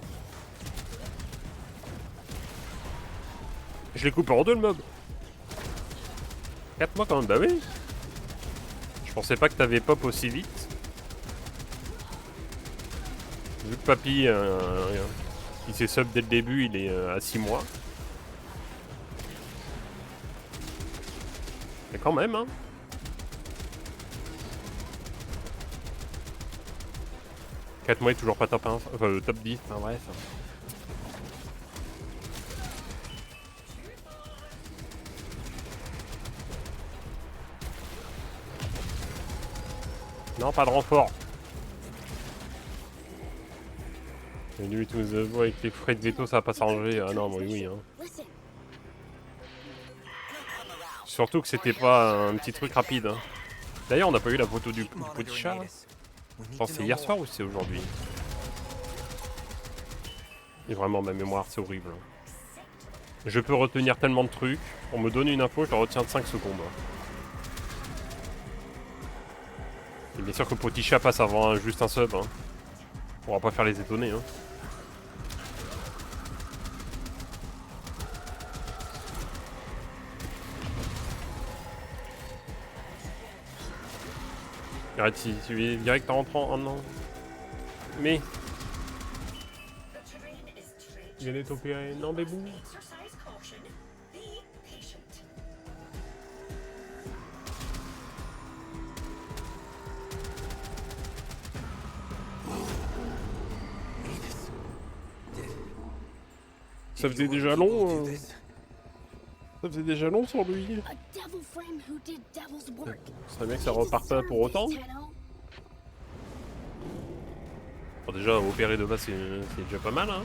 [SPEAKER 1] Je l'ai coupé en deux, le mob. 4 mois quand même, bah oui. Je pensais pas que t'avais pop aussi vite. Vu que Papy, il s'est sub dès le début, il est à 6 mois. Mais quand même, hein. Quatre mois est toujours pas top 1, enfin top 10, enfin bref. Non, pas de renfort. Et lui, tout avec les frais de veto, ça va pas s'arranger. Ah non, oui, hein. Surtout que c'était pas un petit truc rapide. Hein. D'ailleurs, on n'a pas eu la photo du petit chat. Je pense que c'est hier soir ou c'est aujourd'hui. Et vraiment, ma mémoire, c'est horrible. Je peux retenir tellement de trucs. On me donne une info, je la retiens de 5 secondes. Et bien sûr que petit chat passe avant juste un sub. Hein. On va pas faire les étonner. Hein. Arrête, si tu es direct en rentrant, oh non. Mais... il est opéré, non bébou. Ça faisait déjà long. Ça faisait déjà long sur lui. Ce serait bien que ça reparte pas pour autant. Bon, déjà, opérer de base, c'est déjà pas mal. Hein.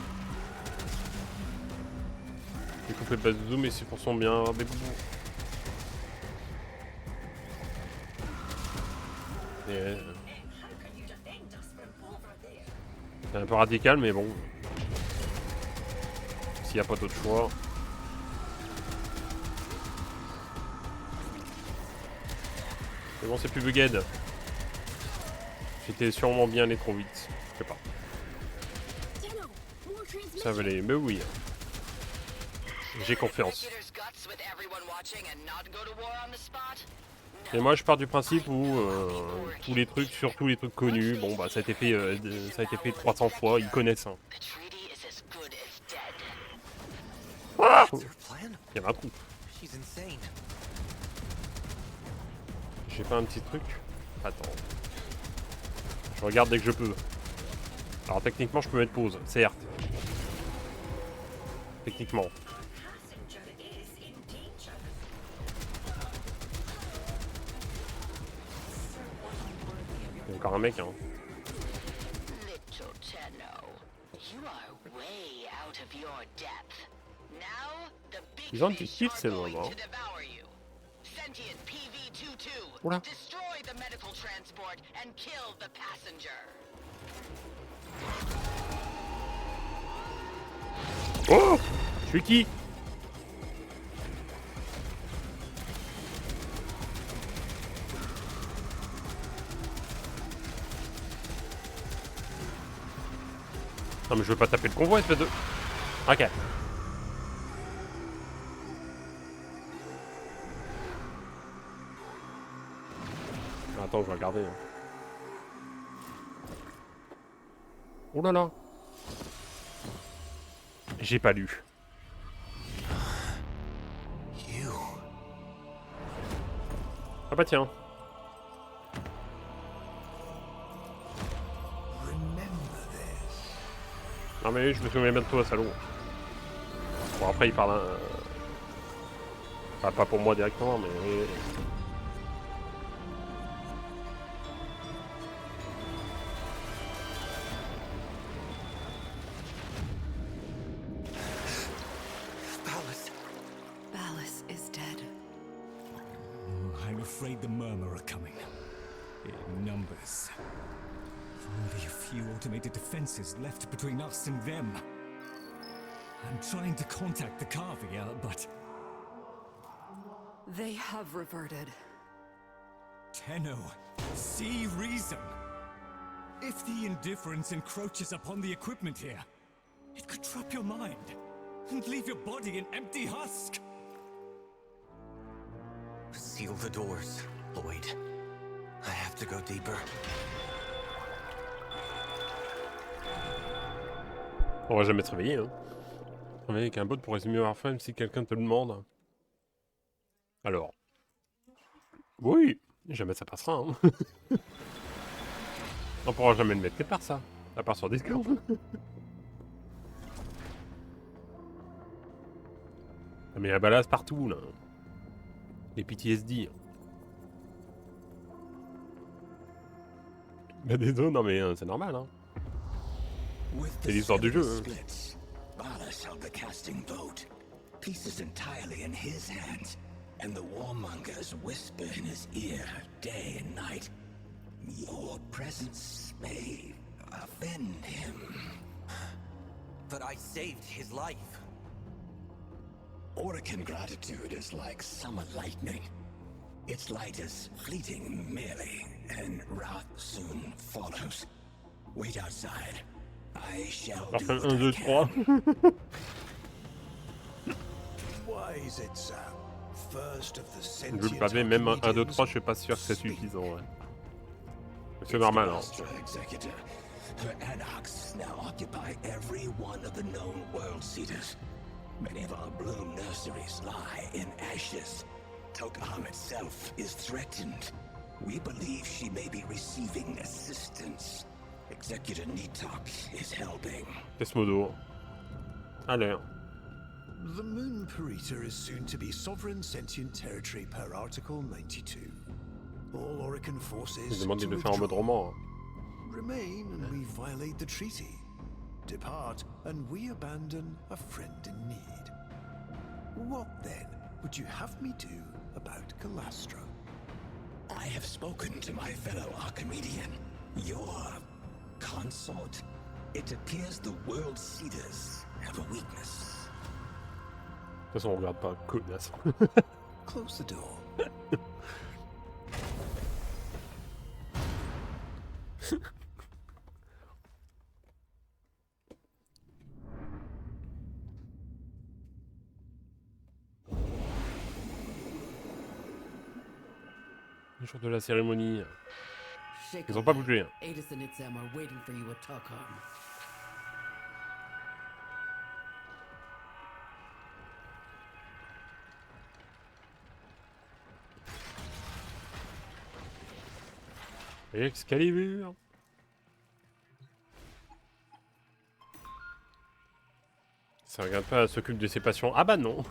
[SPEAKER 1] J'ai coupé le bas de zoom, mais c'est pour son bien. Des boubous. C'est un peu radical, mais bon. S'il n'y a pas d'autre choix. C'est bon, c'est plus Bughead. J'étais sûrement bien allé trop vite. Je sais pas. Ça va aller, mais oui. J'ai confiance. Et moi je pars du principe où tous les trucs, surtout les trucs connus, bon bah ça a été fait 300 fois, ils connaissent. Hein. Ah, il y a un trou. J'ai pas un petit truc? Attends. Je regarde dès que je peux. Alors techniquement je peux mettre pause, certes. Techniquement. Il y a encore un mec hein. Ils ont un petit kill ces moments. Oula. Oh! Je suis qui? Non mais je veux pas taper le convoi espèce de... Ok. Attends, je vais regarder. Hein. Oh là là. J'ai pas lu. Ah bah tiens. Non mais je me souviens bien de toi, salaud. Bon après il parle... Enfin, pas pour moi directement, mais...
[SPEAKER 5] Afraid the Murmur are coming. In numbers. Only a few automated defenses left between us and them. I'm trying to contact the Carvia, but...
[SPEAKER 4] They have reverted.
[SPEAKER 10] Tenno, see reason. If the indifference encroaches upon the equipment here, it could trap your mind and leave your body an empty husk.
[SPEAKER 2] Seal the doors, Lloyd. I have to go deeper.
[SPEAKER 1] On va jamais te réveiller, hein. Travailler avec un bot pour résumer Warframe si quelqu'un te le demande. Alors. Oui, jamais ça passera, hein. On pourra jamais le mettre quelque part, ça. À part sur Discord. Ah, mais la balasse partout, là. Les PTSD. Bah des dos, non mais c'est normal, hein. C'est l'histoire du jeu, hein.
[SPEAKER 5] Ballas held the casting vote. Peace is entirely in his hands, and the warmongers whisper in his ear day and night. Your presence may offend him.
[SPEAKER 2] But I saved his life.
[SPEAKER 5] Orokin gratitude is like summer lightning. Its light is fleeting merely, and wrath soon follows. Wait outside. I shall do
[SPEAKER 1] Warframe
[SPEAKER 5] what
[SPEAKER 1] 1, 2,
[SPEAKER 5] I
[SPEAKER 1] 3.
[SPEAKER 5] can.
[SPEAKER 11] Why is it so? First of the
[SPEAKER 1] Je le
[SPEAKER 11] sentient
[SPEAKER 1] pavé, même un 1, 2, 3,
[SPEAKER 11] Archimedeans,
[SPEAKER 1] je suis pas sûr que c'est suffisant, ouais. C'est normal, hein.
[SPEAKER 5] Astra Executor. Her anarchs now occupy every one of the known world seeders. Many of our bloom nurseries lie in ashes. Tok'am itself is threatened. We believe she may be receiving assistance. Executor Nitok is helping.
[SPEAKER 1] Desmodo. Allez.
[SPEAKER 11] the Moon Parita is soon to be sovereign sentient territory per Article 92. All Orokin forces
[SPEAKER 1] Je demande
[SPEAKER 11] to
[SPEAKER 1] de le faire en mode
[SPEAKER 11] withdraw.
[SPEAKER 1] roman.
[SPEAKER 11] Remain and we violate the treaty. Depart and we abandon a friend in need. What then would you have me do about Calastra?
[SPEAKER 5] I have spoken to my fellow Archimedean. Your consort. It appears the world seeders have a weakness.
[SPEAKER 1] De toute façon, on regarde pas, connasse.
[SPEAKER 11] Close the door.
[SPEAKER 1] Le jour de la cérémonie.
[SPEAKER 9] Shake
[SPEAKER 1] Ils ont
[SPEAKER 9] on
[SPEAKER 1] pas
[SPEAKER 9] that.
[SPEAKER 1] bougé. Hein.
[SPEAKER 9] Adis and Itzam are waiting for you at Tok'am.
[SPEAKER 1] Excalibur. Ça regarde pas, s'occupe de ses passions. Ah bah non.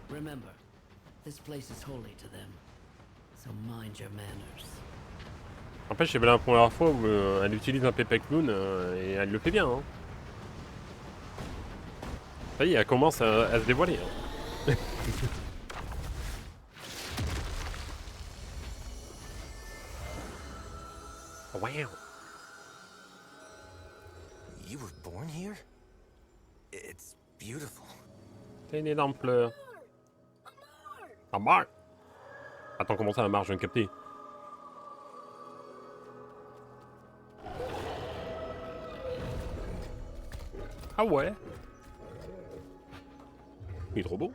[SPEAKER 9] Remember, this place is holy to them. So mind your manners.
[SPEAKER 1] Après, j'ai la première fois où elle utilise un Pepek Moon et elle le fait bien. Hein. Ça y est, elle commence à se dévoiler. Hein. Wow.
[SPEAKER 2] You were born here? It's beautiful.
[SPEAKER 1] T'as une énorme fleur. Amar. Attends, comment ça, Amar? Je viens de capter. Ah ouais. Il est trop beau.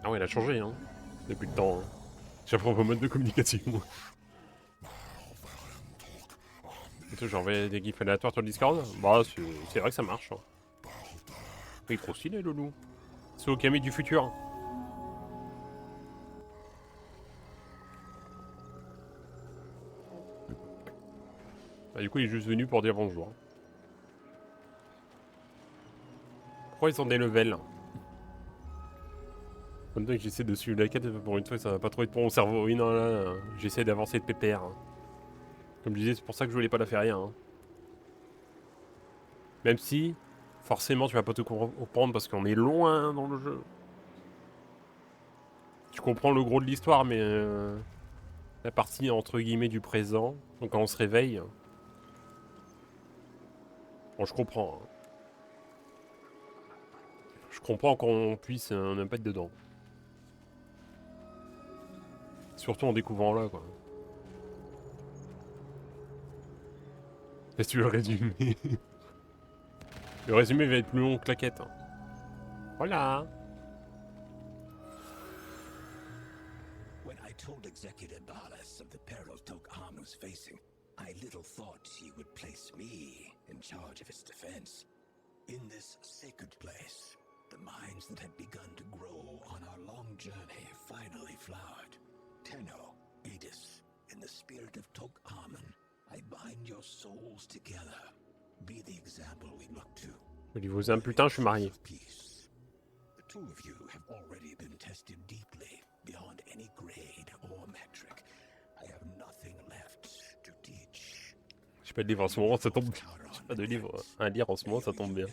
[SPEAKER 1] Ah ouais, il a changé, hein. Depuis le temps. Hein. J'apprends vos modes de communication. J'ai envoyé des gifs aléatoires sur le Discord. Bah, c'est vrai que ça marche. Hein. Il est trop stylé, le loup. C'est Okami du futur. Bah, du coup, il est juste venu pour dire bonjour. Pourquoi ils ont des levels? Comme ça que j'essaie de suivre la quête, pour une fois, ça va pas trop être pour mon cerveau. Oui, non, là, j'essaie d'avancer de pépère. Hein. Comme je disais, c'est pour ça que je voulais pas la faire rien. Hein. Même si, forcément, tu vas pas te comprendre parce qu'on est loin dans le jeu. Tu comprends le gros de l'histoire, mais La partie entre guillemets du présent. Donc quand on se réveille. Bon, je comprends. Hein. Je comprends qu'on puisse ne pas être dedans. Surtout en découvrant là, quoi. Est-ce que tu veux le résumé? Le résumé va être plus long que la quête. Voilà.
[SPEAKER 5] When I told Executor Ballas of the perils Tok Arm was facing, I little thought he would place me in charge of its defense. In this sacred place, the minds that had begun to grow on our long journey finally flowered. Tenno, Adis, in the spirit of Tok Armen, I bind your souls together. Be the example we look to.
[SPEAKER 1] Olivier, un putain, je suis marié.
[SPEAKER 5] The two of you have already been tested deeply, beyond any grade or metric. I have nothing left to teach.
[SPEAKER 1] J'ai pas de livre en ce moment, ça tombe bien. J'ai pas de livre à lire en ce moment, ça tombe bien.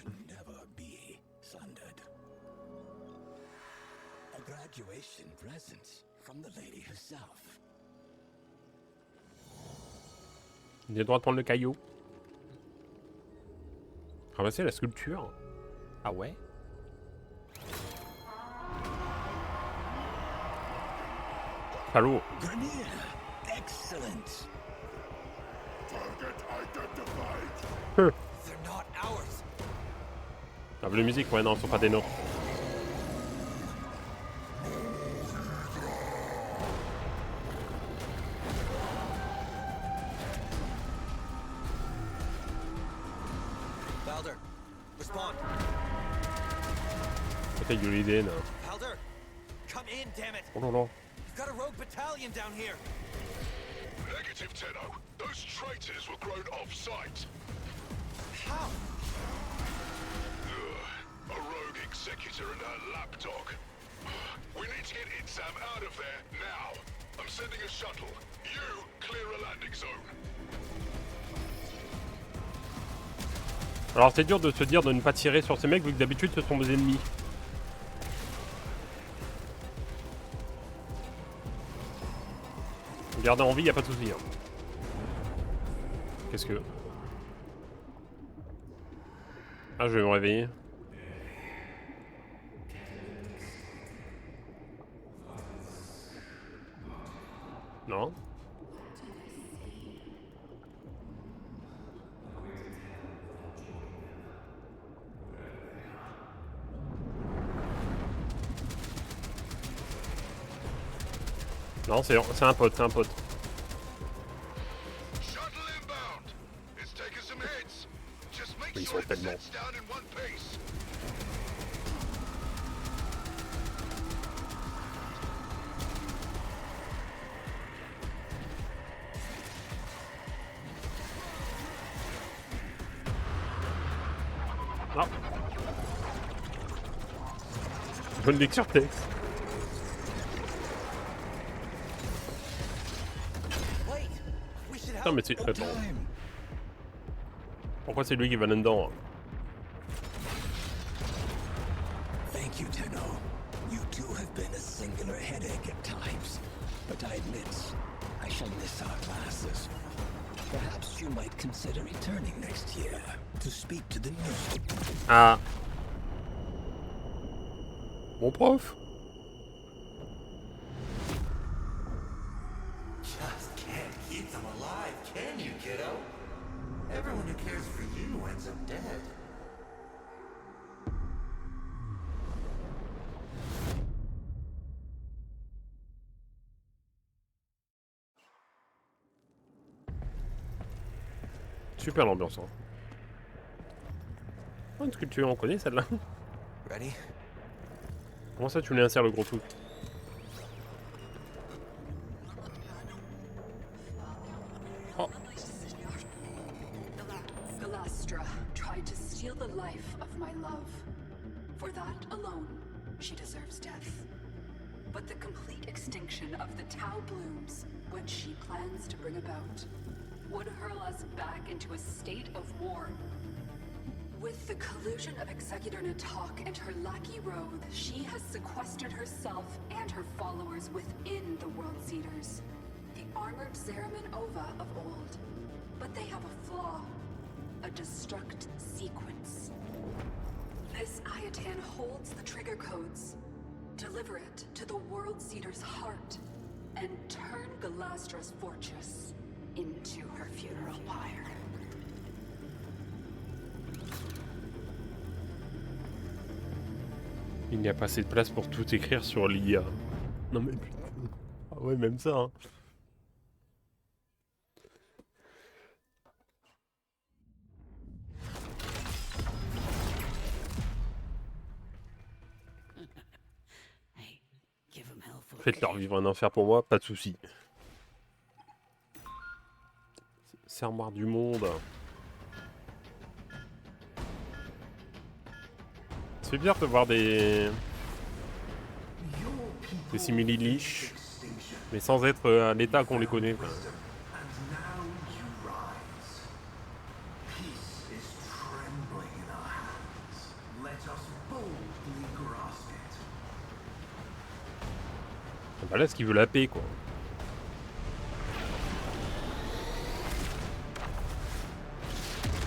[SPEAKER 5] A graduation present from the lady herself.
[SPEAKER 1] Il a le droit de prendre le caillou. Ramasser la sculpture. Ah ouais. Salaud.
[SPEAKER 5] Grineer, excellent.
[SPEAKER 7] Target identified.
[SPEAKER 2] They're not ours.
[SPEAKER 1] Ah, les musiques, ouais, non, ce sont pas des nôtres.
[SPEAKER 2] Baldur, respond.
[SPEAKER 1] Peut-être eu l'idée, là.
[SPEAKER 2] Baldur, come in, damn it.
[SPEAKER 1] Oh là là.
[SPEAKER 2] You've got a rogue battalion down here.
[SPEAKER 7] Negative, Tenno. Those traitors were grown off-site.
[SPEAKER 2] How?
[SPEAKER 7] A rogue executor and her lapdog. We need to get Itsam out of there now. I'm sending a shuttle. You clear a landing zone.
[SPEAKER 1] Alors c'est dur de se dire de ne pas tirer sur ces mecs vu que d'habitude ce sont des ennemis. Garder en vie, y a pas de souci. Hein. Qu'est-ce que... Ah, je vais me réveiller. Non. Non, c'est un pote, c'est un pote. Ils sont tellement... Non. Bonne lecture texte. Putain, mais c'est... Attends. Pourquoi c'est lui qui va là-dedans?
[SPEAKER 5] Thank you, Tenno. You too have been a singular headache at times. But I admit, I shall miss our classes. Perhaps you might consider returning next year to speak to the new...
[SPEAKER 1] Ah. Mon prof.
[SPEAKER 2] Just can't keep them alive, can you, kiddo? Everyone who cares for you ends up dead.
[SPEAKER 1] Super l'ambiance. Hein. Oh, une sculpture, on connaît celle-là.
[SPEAKER 2] Ready?
[SPEAKER 1] Comment ça tu lui insères le gros truc? Oh.
[SPEAKER 4] Galastra tried to steal the life of my love. For that alone, she deserves death. But the complete extinction of the Tau blooms, which she plans to bring about, would hurl us back into a state of war. With the collusion of Executor Natok and her lackey Roth, she has sequestered herself and her followers within the World Seeders. The armored Zeraman Ova of old, but they have a flaw. A destruct sequence. This Ayatan holds the trigger codes. Deliver it to the World Seeder's heart, and turn Galastra's fortress into her funeral pyre.
[SPEAKER 1] Il n'y a pas assez de place pour tout écrire sur l'IA. Non mais putain. Ah ouais, même ça, hein. Faites-leur vivre un enfer pour moi, pas de soucis. Sermoir du monde. Ça fait bizarre de voir des simili-liches, mais sans être à l'état qu'on les connaît. Quoi. Bah là, est-ce qu'il veut la paix, quoi.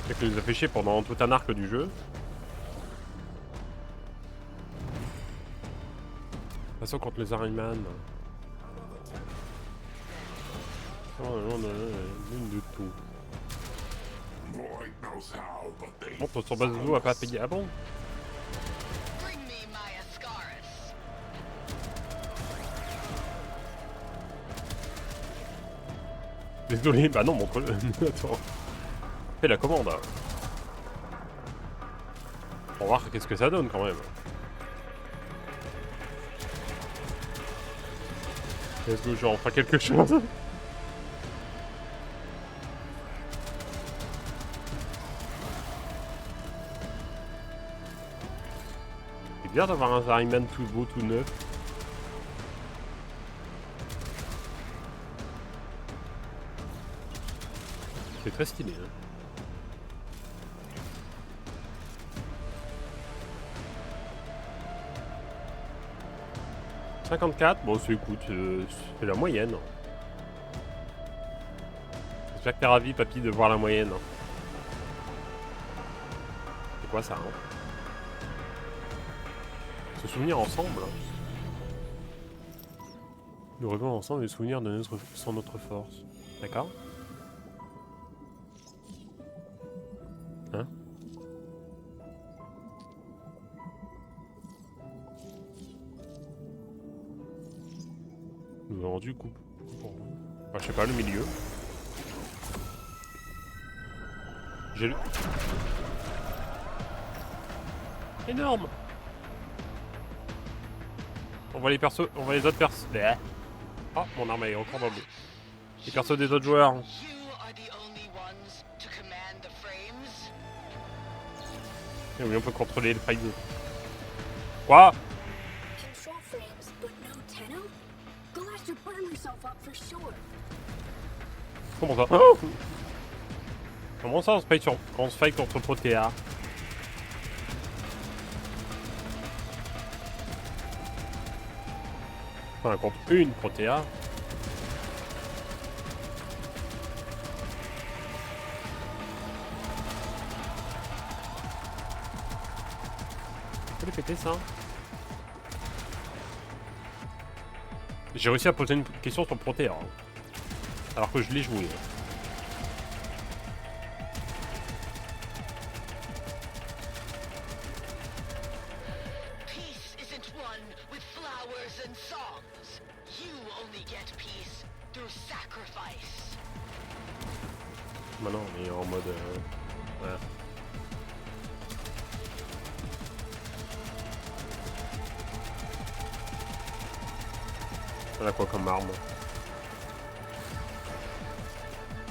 [SPEAKER 1] C'est que nous a fait chier pendant tout un arc du jeu. De toute façon, contre les Ahriman. De tout. Bon, ton base de nous a pas payé. Ah bon? Désolé, bah non, mon collègue. Attends. Fais la commande. Pour voir qu'est-ce que ça donne quand même. Est-ce que j'en ferai quelque chose? C'est bien d'avoir un Zariman tout beau, tout neuf. C'est très stylé. Hein. « 54, bon c'est écoute, c'est la moyenne. J'espère que t'es ravi, papy, de voir la moyenne. C'est quoi ça, hein? Se souvenir ensemble. Nous rêvons ensemble les souvenirs de sans notre force. D'accord? Hein? Nous avons rendu coup. Enfin, je sais pas, le milieu. J'ai le... Énorme! On voit les persos, on voit les autres persos. Oh, mon arme est encore dans le dos. Les persos des autres joueurs. Et oui, on peut contrôler le frame. Quoi? Comment ça? Oh, comment ça on se fight contre Protea? Enfin, contre une Protea. Faut les péter ça. J'ai réussi à poser une question sur Protea. Hein. Alors que je l'ai joué. Maintenant on est en mode... ouais. On a quoi comme arme?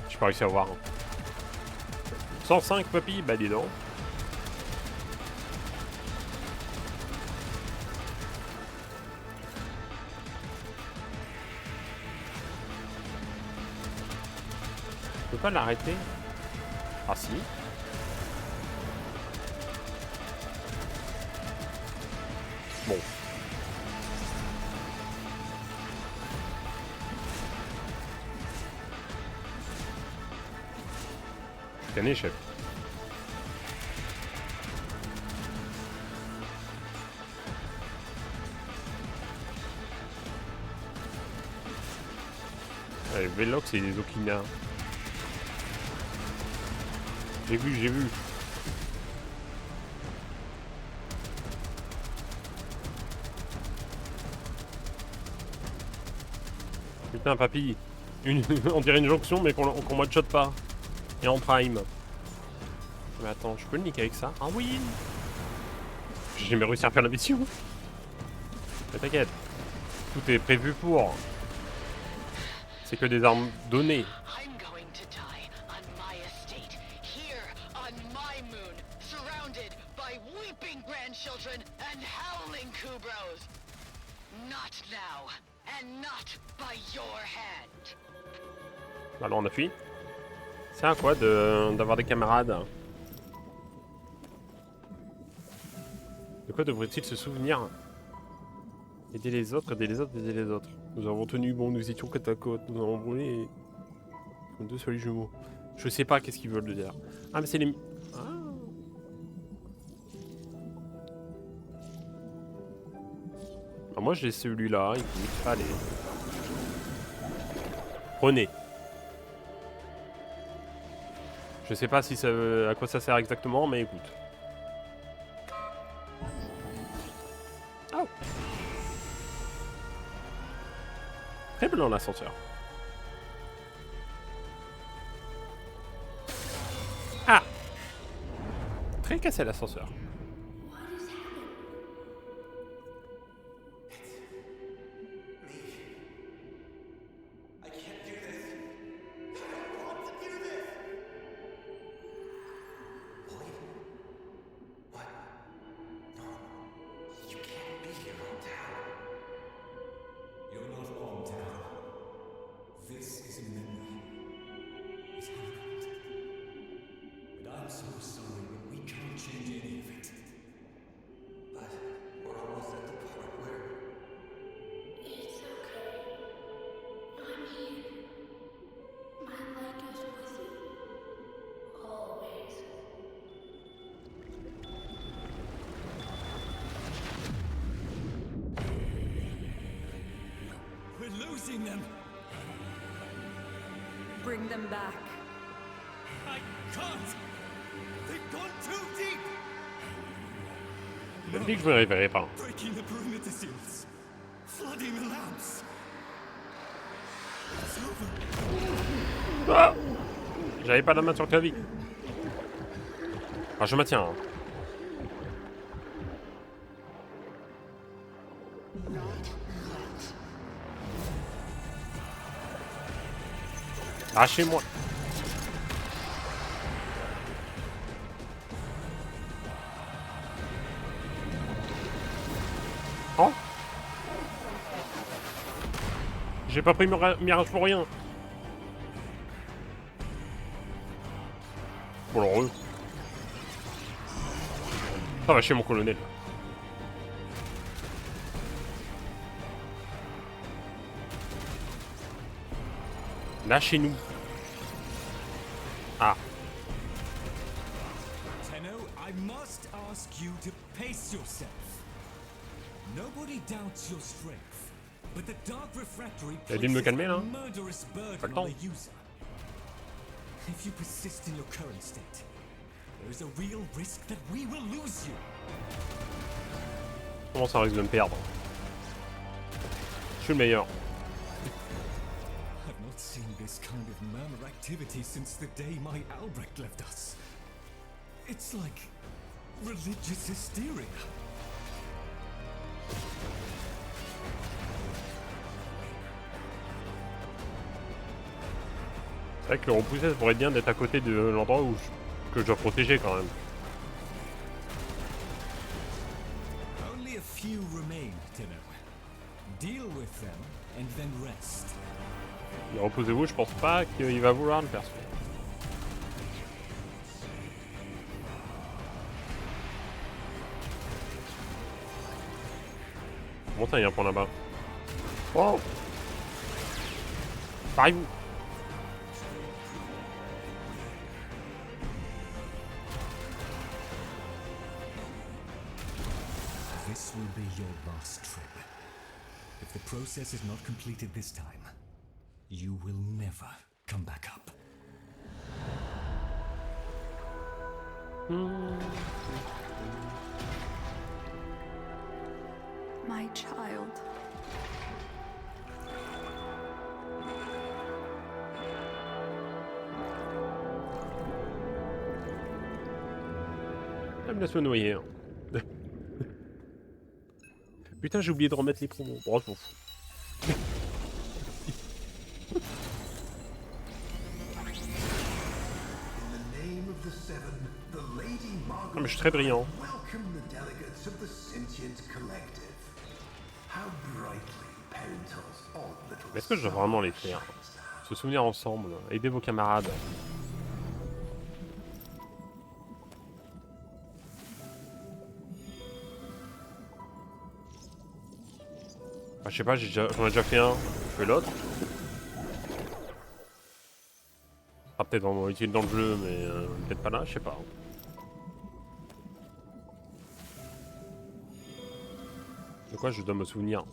[SPEAKER 1] J'ai pas réussi à voir. 105 papy, bah dis donc. Je peux pas l'arrêter? Ah si. Bon. Scanner, chef. Allez, Velox c'est des Okina. J'ai vu, j'ai vu. Putain, papy. On dirait une jonction, mais qu'on one-shot pas. Et en prime. Mais attends, je peux le niquer avec ça? Ah oui! J'ai jamais réussi à faire la mission. Mais t'inquiète. Tout est prévu pour. C'est que des armes données.
[SPEAKER 8] I'm going to die on my estate, here on my moon, surrounded by weeping grandchildren and howling Kubros. Not now, and not by your hand.
[SPEAKER 1] Alors on a fui. C'est à quoi d'avoir des camarades? De quoi devrait-il se souvenir? Aider les autres, aider les autres, aider les autres. Nous avons tenu bon, nous étions côte à côte, nous avons brûlé et... comme deux soleils jumeaux. Je sais pas qu'est-ce qu'ils veulent dire. Ah mais c'est les... Ah. Alors moi j'ai celui-là, écoute, allez. Prenez. Je sais pas si ça, à quoi ça sert exactement, mais écoute. Oh. Très blanc l'ascenseur. Ah. Très cassé l'ascenseur.
[SPEAKER 10] Losing them.
[SPEAKER 4] Bring them back.
[SPEAKER 10] I can't. They've gone too deep.
[SPEAKER 1] Je me dis que je me réveillerai pas.
[SPEAKER 10] Breaking the perimeter seals. Flooding the lamps. It's over.
[SPEAKER 1] Ah. J'avais pas la main sur le clavier. Ah, je maintiens. Hein. Lâchez-moi. Oh. J'ai pas pris mirage pour rien. Bon alors eux. Ça va chez mon colonel. Lâchez-nous. Ah.
[SPEAKER 10] Tenno, I must ask you to pace yourself. Nobody doubts your strength, but the Dark Refractory
[SPEAKER 1] places a
[SPEAKER 10] murderous burden on the user. If you persist in your current state, there is a real risk that we will lose you.
[SPEAKER 1] Comment ça risque de me perdre? Je suis le meilleur.
[SPEAKER 10] I've not seen this kind of murmur activity since the day my Albrecht left us. It's like religious hysteria.
[SPEAKER 1] C'est vrai que le repousser, ça pourrait être bien d'être à côté de l'endroit où que je dois protéger quand même.
[SPEAKER 10] Only a few remain, Tenno. Deal with them and then rest.
[SPEAKER 1] Mais reposez-vous, je pense pas qu'il va vouloir le faire. Bon, ça y a un point là-bas. Wow. Parez-vous.
[SPEAKER 10] This will be your last trip. If the process is not completed this time, you will never come back up.
[SPEAKER 4] My child.
[SPEAKER 1] Elle me laisse me noyer. Hein. Putain, j'ai oublié de remettre les promos. Bon, je m'en fous. Non, mais je suis très brillant. Est-ce que je dois vraiment les faire? Se souvenir ensemble, aider vos camarades. Ah, je sais pas, j'en ai déjà fait un, je fais l'autre. Ah, peut-être vraiment utile dans le jeu, mais peut-être pas là, je sais pas. De quoi je dois me souvenir?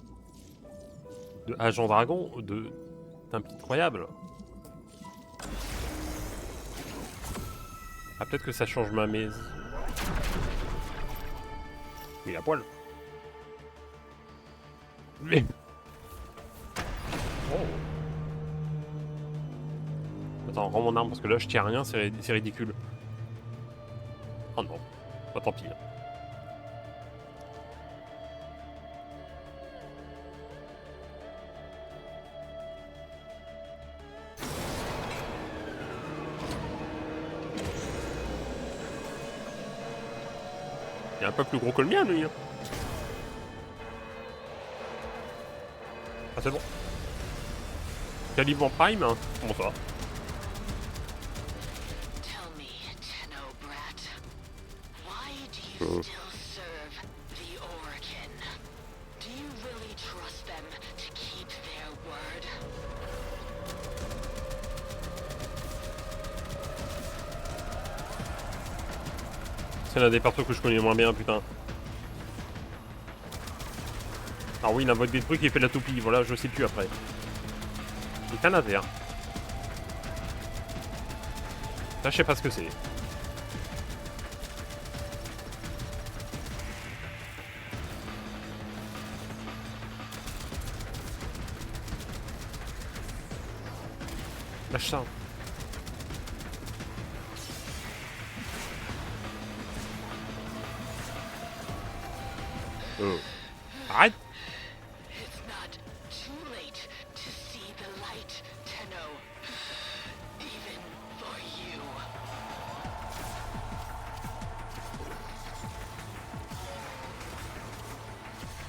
[SPEAKER 1] De Agent Dragon? D'un pitoyable? Ah, peut-être que ça change ma mise. Il a poil. Mais... Oh. Attends, rends mon arme parce que là je tiens à rien, c'est ridicule. Oh non, bah tant pis. Il est un peu plus gros que le mien lui. Hein. Ah c'est bon. Calibre en prime, hein. Comment ça? C'est l'un des persos que je connais moins bien, putain. Ah oui, il invoque des trucs et il fait de la toupie, voilà, je sais plus après. C'est un laser. Ça, je sais pas ce que c'est. Lâche ça. Oh. Arrête.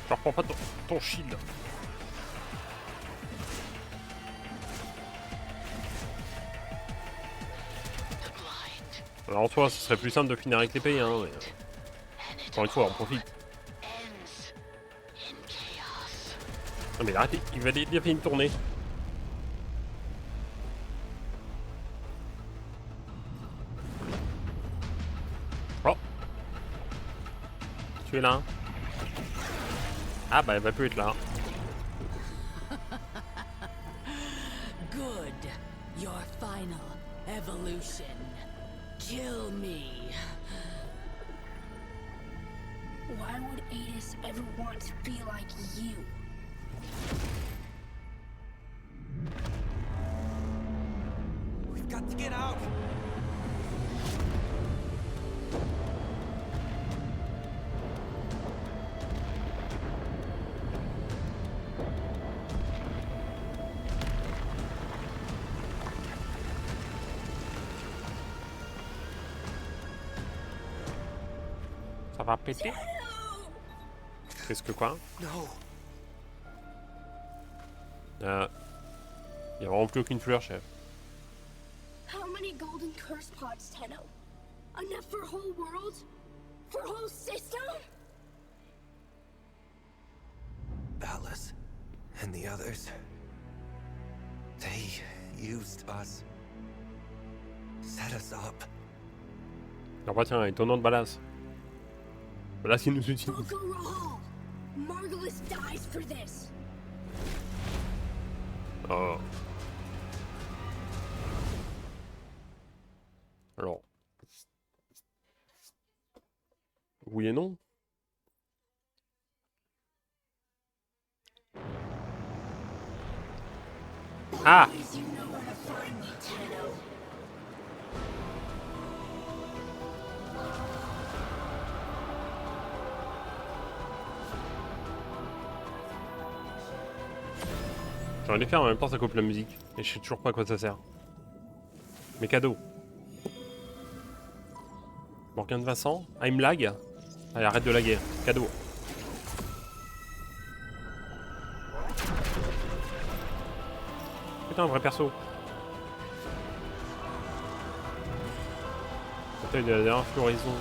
[SPEAKER 1] Je reprends pas ton shield. Alors en soi, ce serait plus simple de finir avec l'épée, hein, mais... Encore une fois, on profite. Non mais arrêtez, il va bien finir de tourner. Oh. Tu es là. Ah bah elle va plus être là.
[SPEAKER 9] Good. Your final evolution. Kill me.
[SPEAKER 3] Why would Adis ever want to be like you?
[SPEAKER 2] We've got to get out!
[SPEAKER 1] Ça va péter? Qu'est-ce que quoi?
[SPEAKER 2] No.
[SPEAKER 1] Il y a vraiment plus aucune fleur, chef.
[SPEAKER 3] How many golden curse pods, Tenno? Enough for a whole world? For a whole system?
[SPEAKER 2] Atlas and the others. They used us. Set us up.
[SPEAKER 1] Alors bah tiens, étonnante balasse. Voilà ce qu'il nous utilise.
[SPEAKER 3] Volko Rahal! Margulis dies for this!
[SPEAKER 1] Oh. Alors. Oui et non. Ah!
[SPEAKER 3] You know where to find me, Tenno.
[SPEAKER 1] J'aurais dû faire en même temps ça coupe la musique. Et je sais toujours pas à quoi ça sert. Mes cadeaux. Morgane Vincent. I'm lag. Allez, arrête de laguer. Cadeau. Putain, un vrai perso. Bataille de la dernière floraison.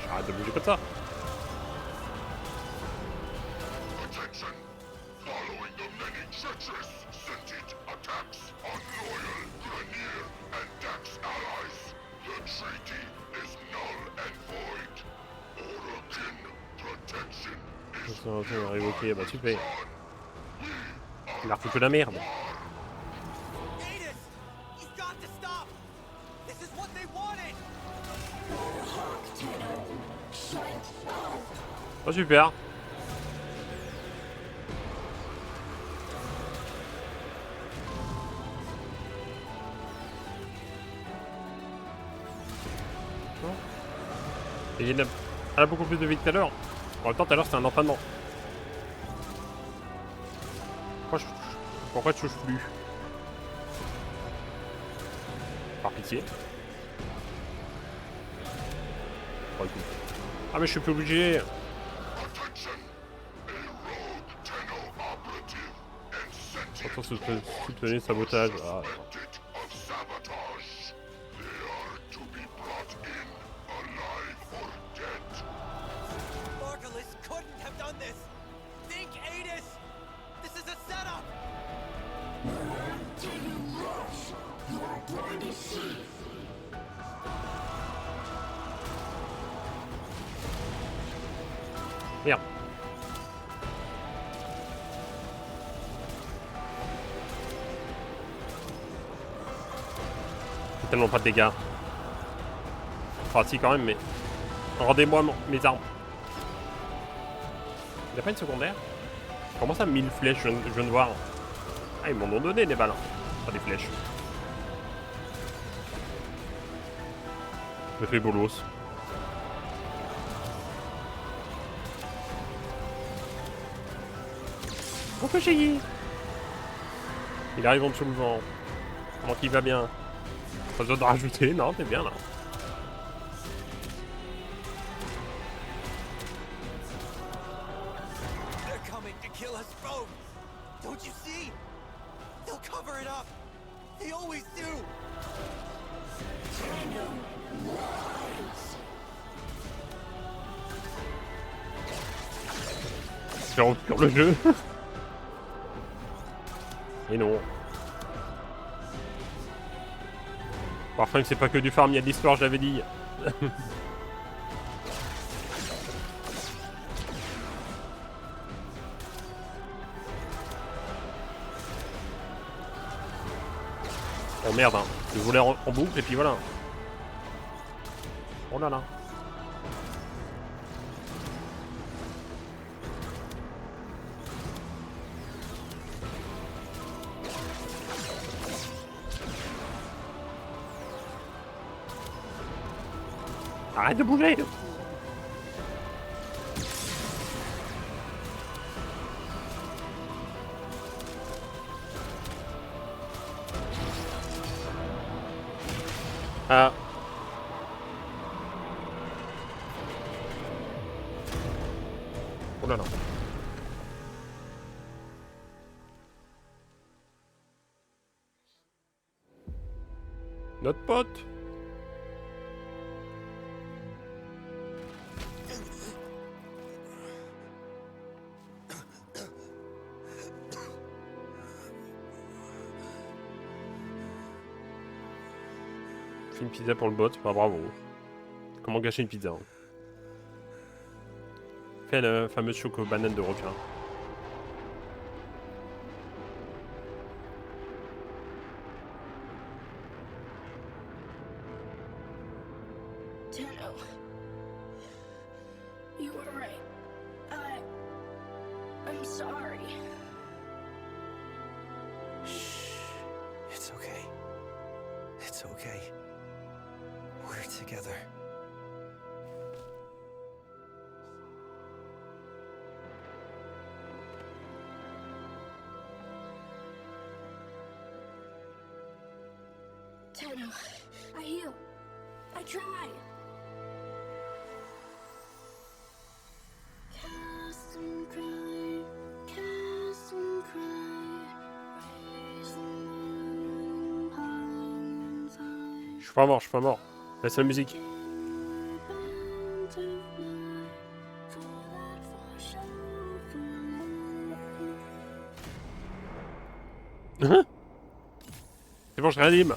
[SPEAKER 1] J'arrête de bouger comme ça.
[SPEAKER 7] Attention! Following the many treacherous sentient attacks on loyal Grineer and Dax allies, the treaty is null and void. Orokin protection is
[SPEAKER 1] On va révoquer, bah super. Il a refoutu la merde.
[SPEAKER 12] Adis! He's got to stop! This is what they wanted!
[SPEAKER 1] Oh super. Et elle a beaucoup plus de vie que tout à l'heure. En même temps, tout à l'heure c'était un entraînement. Pourquoi je touche plus? Par pitié. Oh, écoute. Ah mais je suis plus obligé. Attention, soutenir sabotage. Ah,
[SPEAKER 12] Margulis couldn't have done this! Think, Adis! This is a setup!
[SPEAKER 1] merde. C'est tellement pas de dégâts. Enfin si quand même, mais... Rendez-moi mes armes. Il n'y a pas une secondaire? Comment ça 1000 flèches, je viens de voir. Ah ils m'en ont donné des balles. Pas des flèches. Je fais bolos. On peut chier. Il arrive en dessous le vent. Comment qu'il va bien? Pas besoin de rajouter, non, t'es bien là.
[SPEAKER 12] They're coming to kill us both! Don't you see? They'll cover it up! They always do!
[SPEAKER 1] Sur le jeu. Et non. Parfois c'est pas que du farm, il y a de l'histoire, je l'avais dit. Oh merde, hein. Je voulais en boucle et puis voilà. Oh là là. Arrête de bouger! Ah. Oh là là. Notre pote. Gâcher une pizza pour le bot, bah bravo. Comment gâcher une pizza hein. Fais le fameux choco banane de requin.
[SPEAKER 3] Tenno. You were right. I'm sorry.
[SPEAKER 2] Shh. It's okay. It's okay. We're together.
[SPEAKER 3] Tenno, I heal. I try. Cast and cry, cast and cry. Raise the moon high and high.
[SPEAKER 1] Je suis pas mort, je suis pas mort. Laisse la musique. Hein? C'est bon, je réanime.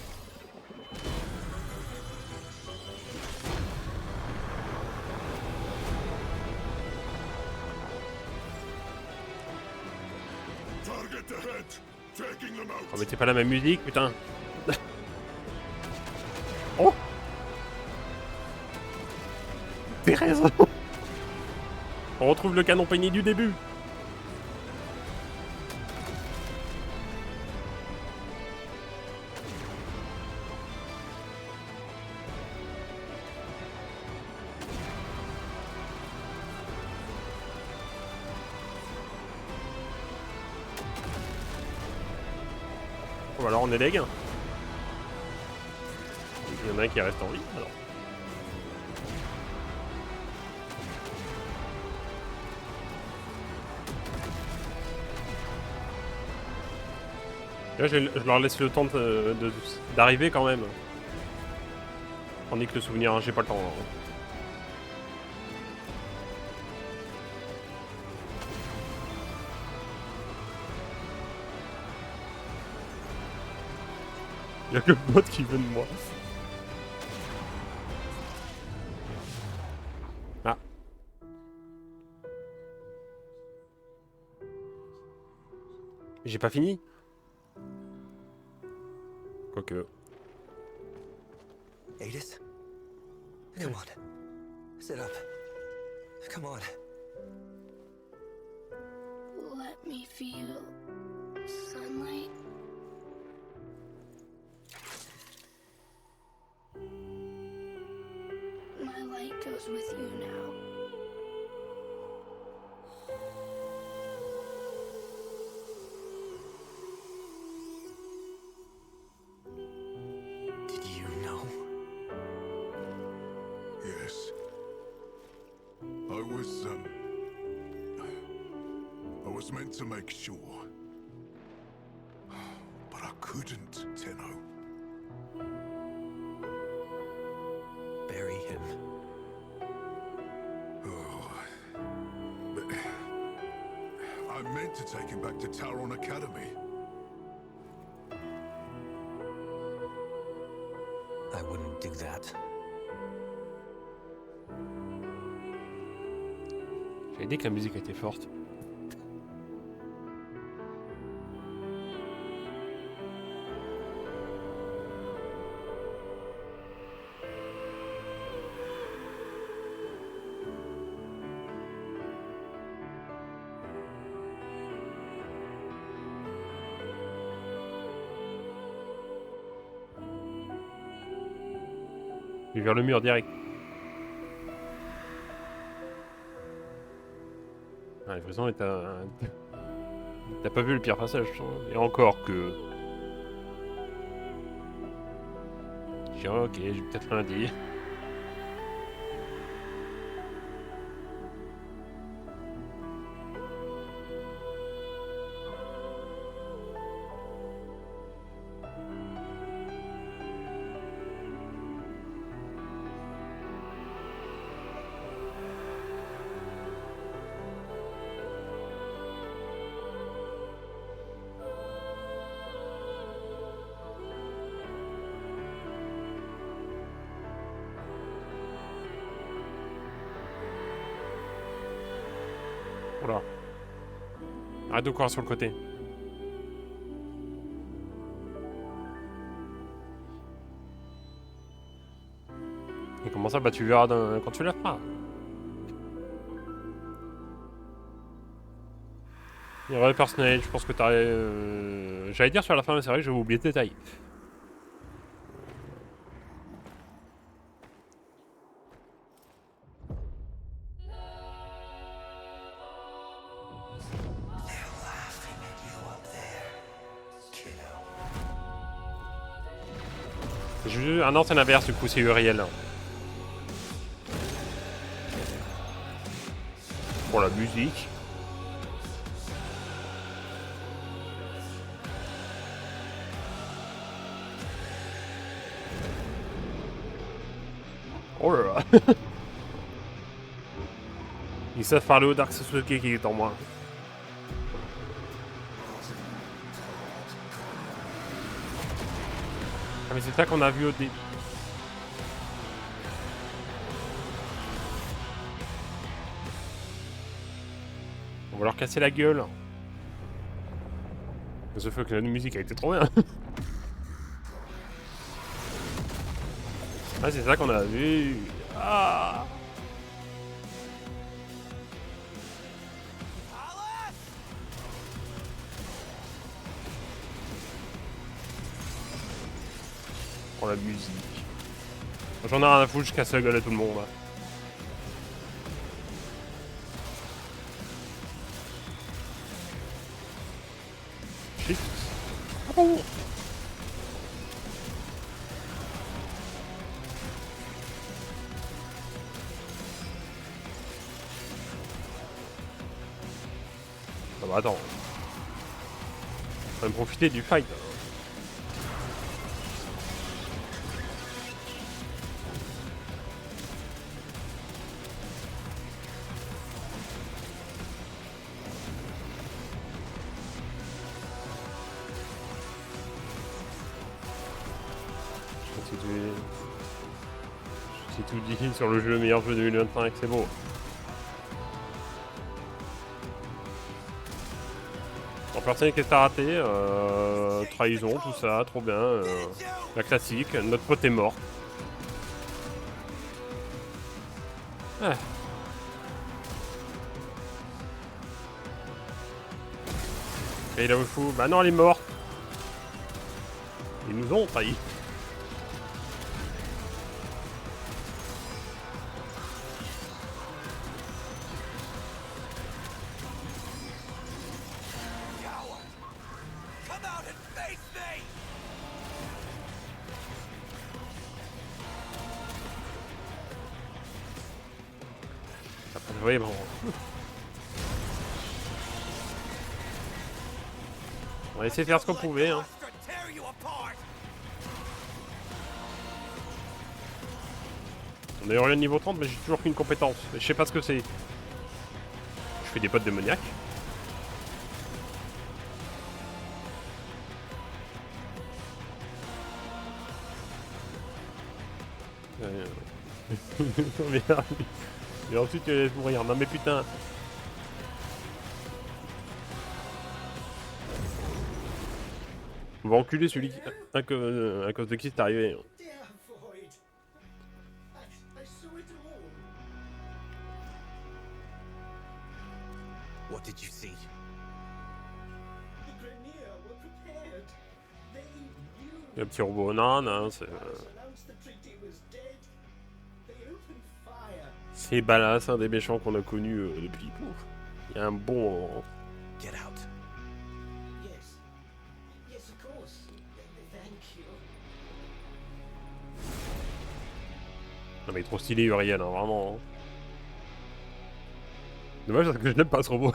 [SPEAKER 1] Oh mais t'es pas la même musique, putain. Oh. Thérèse. On retrouve le canon peigné du début. Ou alors on est deg. Il y en a un qui reste en vie alors. Là je leur laisse le temps d'arriver quand même. On est que le souvenir, hein, j'ai pas le temps. Hein. Y'a que le bot qui veut de moi. Ah. J'ai pas fini. Quoique.
[SPEAKER 2] Adis? Come on. Sit up. Come on.
[SPEAKER 3] Let me feel sunlight. My light goes with you now.
[SPEAKER 2] Did you know?
[SPEAKER 7] Yes. I was meant to make sure. But I couldn't, Tenno.
[SPEAKER 2] Bury him.
[SPEAKER 7] Oh. But I meant to take him back to Taron Academy.
[SPEAKER 2] I wouldn't do that.
[SPEAKER 1] J'avais dit que la musique était forte. Et vers le mur direct. Ah, l'impression que t'as pas vu le pire passage. Et encore que. J'ai ok, j'ai peut-être rien dit. Oula. Arrête de courir sur le côté. Et comment ça? Bah tu verras quand tu la feras. Il y aurait le personnage, je pense que t'as... J'allais dire sur la fin, mais c'est vrai que j'avais oublié de détail. Ah non, c'est l'inverse, du coup, c'est Uriel. Pour la musique. Oh là là. Ils savent parler au Dark Sasuke qui est en moi. Ah mais c'est ça qu'on a vu au début. On va leur casser la gueule. Ce fait que la musique a été trop bien. Ah c'est ça qu'on a vu. Ah. Pour la musique. J'en ai rien à foutre, je casse la gueule à tout le monde. Là. Shit. Ah bon. Ah bah attends. On va me profiter du fight. C'est tout dit sur le jeu, meilleur jeu 2025, c'est beau. En personne qu'est-ce que t'as raté, trahison, tout ça, trop bien. La classique, notre pote est mort. Ah. Et là, fou, bah non, elle est morte. Ils nous ont trahi. Oui, bon. On va essayer de faire ce qu'on pouvait. Hein. On a eu rien de niveau 30, mais j'ai toujours qu'une compétence. Je sais pas ce que c'est. Je fais des potes démoniaques. Et ensuite tu laisses mourir. Non mais putain. On va enculer celui qui... à cause de qui c'est arrivé.
[SPEAKER 12] What did you see?
[SPEAKER 1] Il y a un petit robot. Non, non, c'est... C'est Ballas, un des méchants qu'on a connu depuis. Il y a un bon...
[SPEAKER 12] Get out.
[SPEAKER 6] Yes. Yes, of course. Thank you.
[SPEAKER 1] Non mais il est trop stylé Uriel, hein, vraiment. Hein. Dommage parce que je n'aime pas ce robot.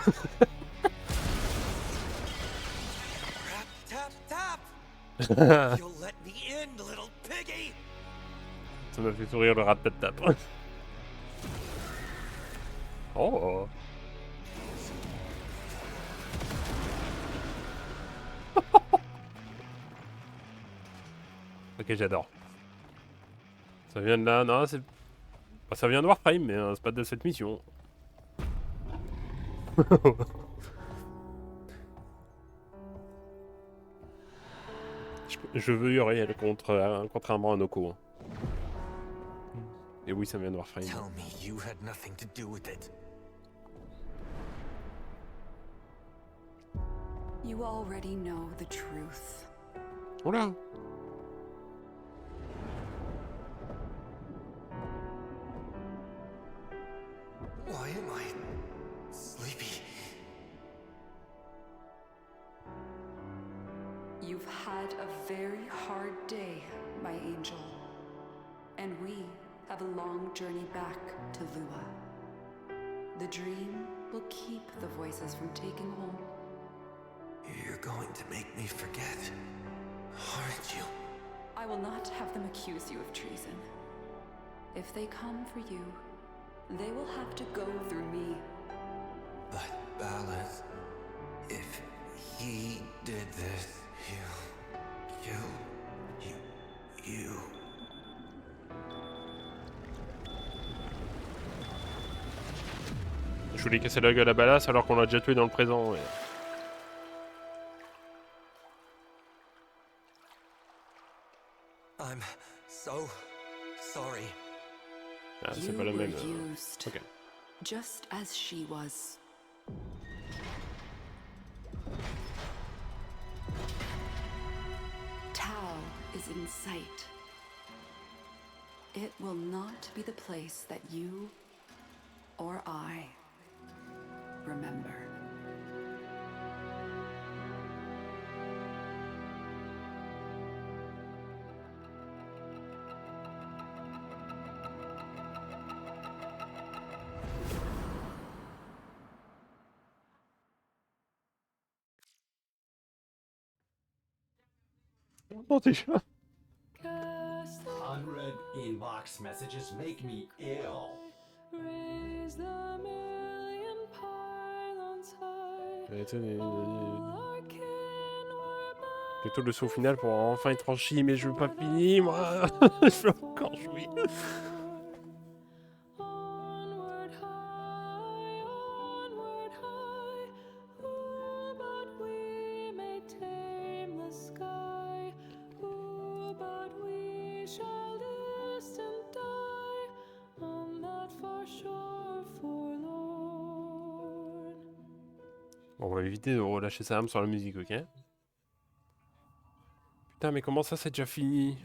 [SPEAKER 12] You'll let me in, little piggy.
[SPEAKER 1] Ça m'a fait sourire le rat de tap. Oh. Ok, j'adore. Ça vient de là, non, c'est... Bah, ça vient de Warframe, mais c'est pas de cette mission. Je veux Uriel contrairement à Noko. Et oui, ça vient de Warframe.
[SPEAKER 2] Tell me you had nothing to do with it.
[SPEAKER 4] You already know the truth.
[SPEAKER 1] Oula!
[SPEAKER 2] Why am I sleepy?
[SPEAKER 4] You've had a very hard day, my angel. And we have a long journey back to Lua. The dream will keep the voices from taking hold.
[SPEAKER 2] You're going to make me forget, aren't you?
[SPEAKER 4] I will not have them accuse you of treason. If they come for you, they will have to go through me.
[SPEAKER 2] But Ballas, if he did this, you.
[SPEAKER 1] Je voulais casser la gueule à Ballas alors qu'on l'a déjà tué dans le présent. Et...
[SPEAKER 2] I'm so sorry.
[SPEAKER 1] Ah, c'est pas la même. Ok.
[SPEAKER 4] Just as she was. Tau is in sight. It will not be the place that you or I remember.
[SPEAKER 1] Oh, déjà.
[SPEAKER 6] Unread inbox messages make me ill.
[SPEAKER 1] Plutôt le saut final pour enfin être franchi, mais je veux pas finir, moi. Je veux encore jouer. On va éviter de relâcher sa âme sur la musique, ok? Putain, mais comment ça, c'est déjà fini?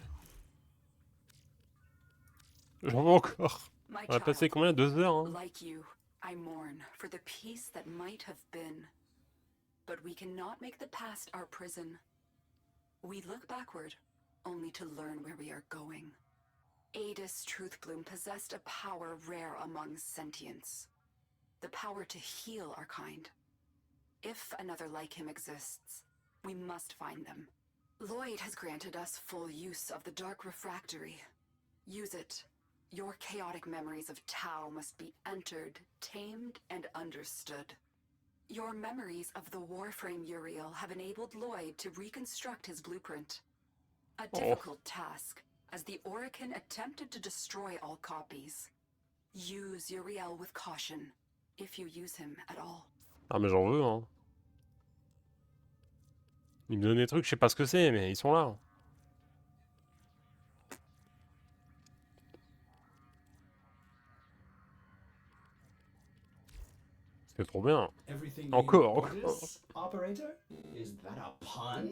[SPEAKER 1] J'en veux encore. On a passé combien? 2 heures, hein?
[SPEAKER 4] Like you, I mourn for the peace that might have been. But we cannot make the past our prison. We look backward, only to learn where we are going. Adis Truthbloom possessed a power rare among sentients. The power to heal our kind. If another like him exists, we must find them. Lloyd has granted us full use of the Dark Refractory. Use it. Your chaotic memories of Tau must be entered, tamed, and understood. Your memories of the Warframe Uriel have enabled Lloyd to reconstruct his blueprint. A difficult task, as the Orokin attempted to destroy all copies. Use Uriel with caution, if you use him at all.
[SPEAKER 1] Ah, mais j'en veux, hein. Ils me donnent des trucs, je sais pas ce que c'est, mais ils sont là. C'est trop bien. Encore.
[SPEAKER 6] Operator? Is that a pun?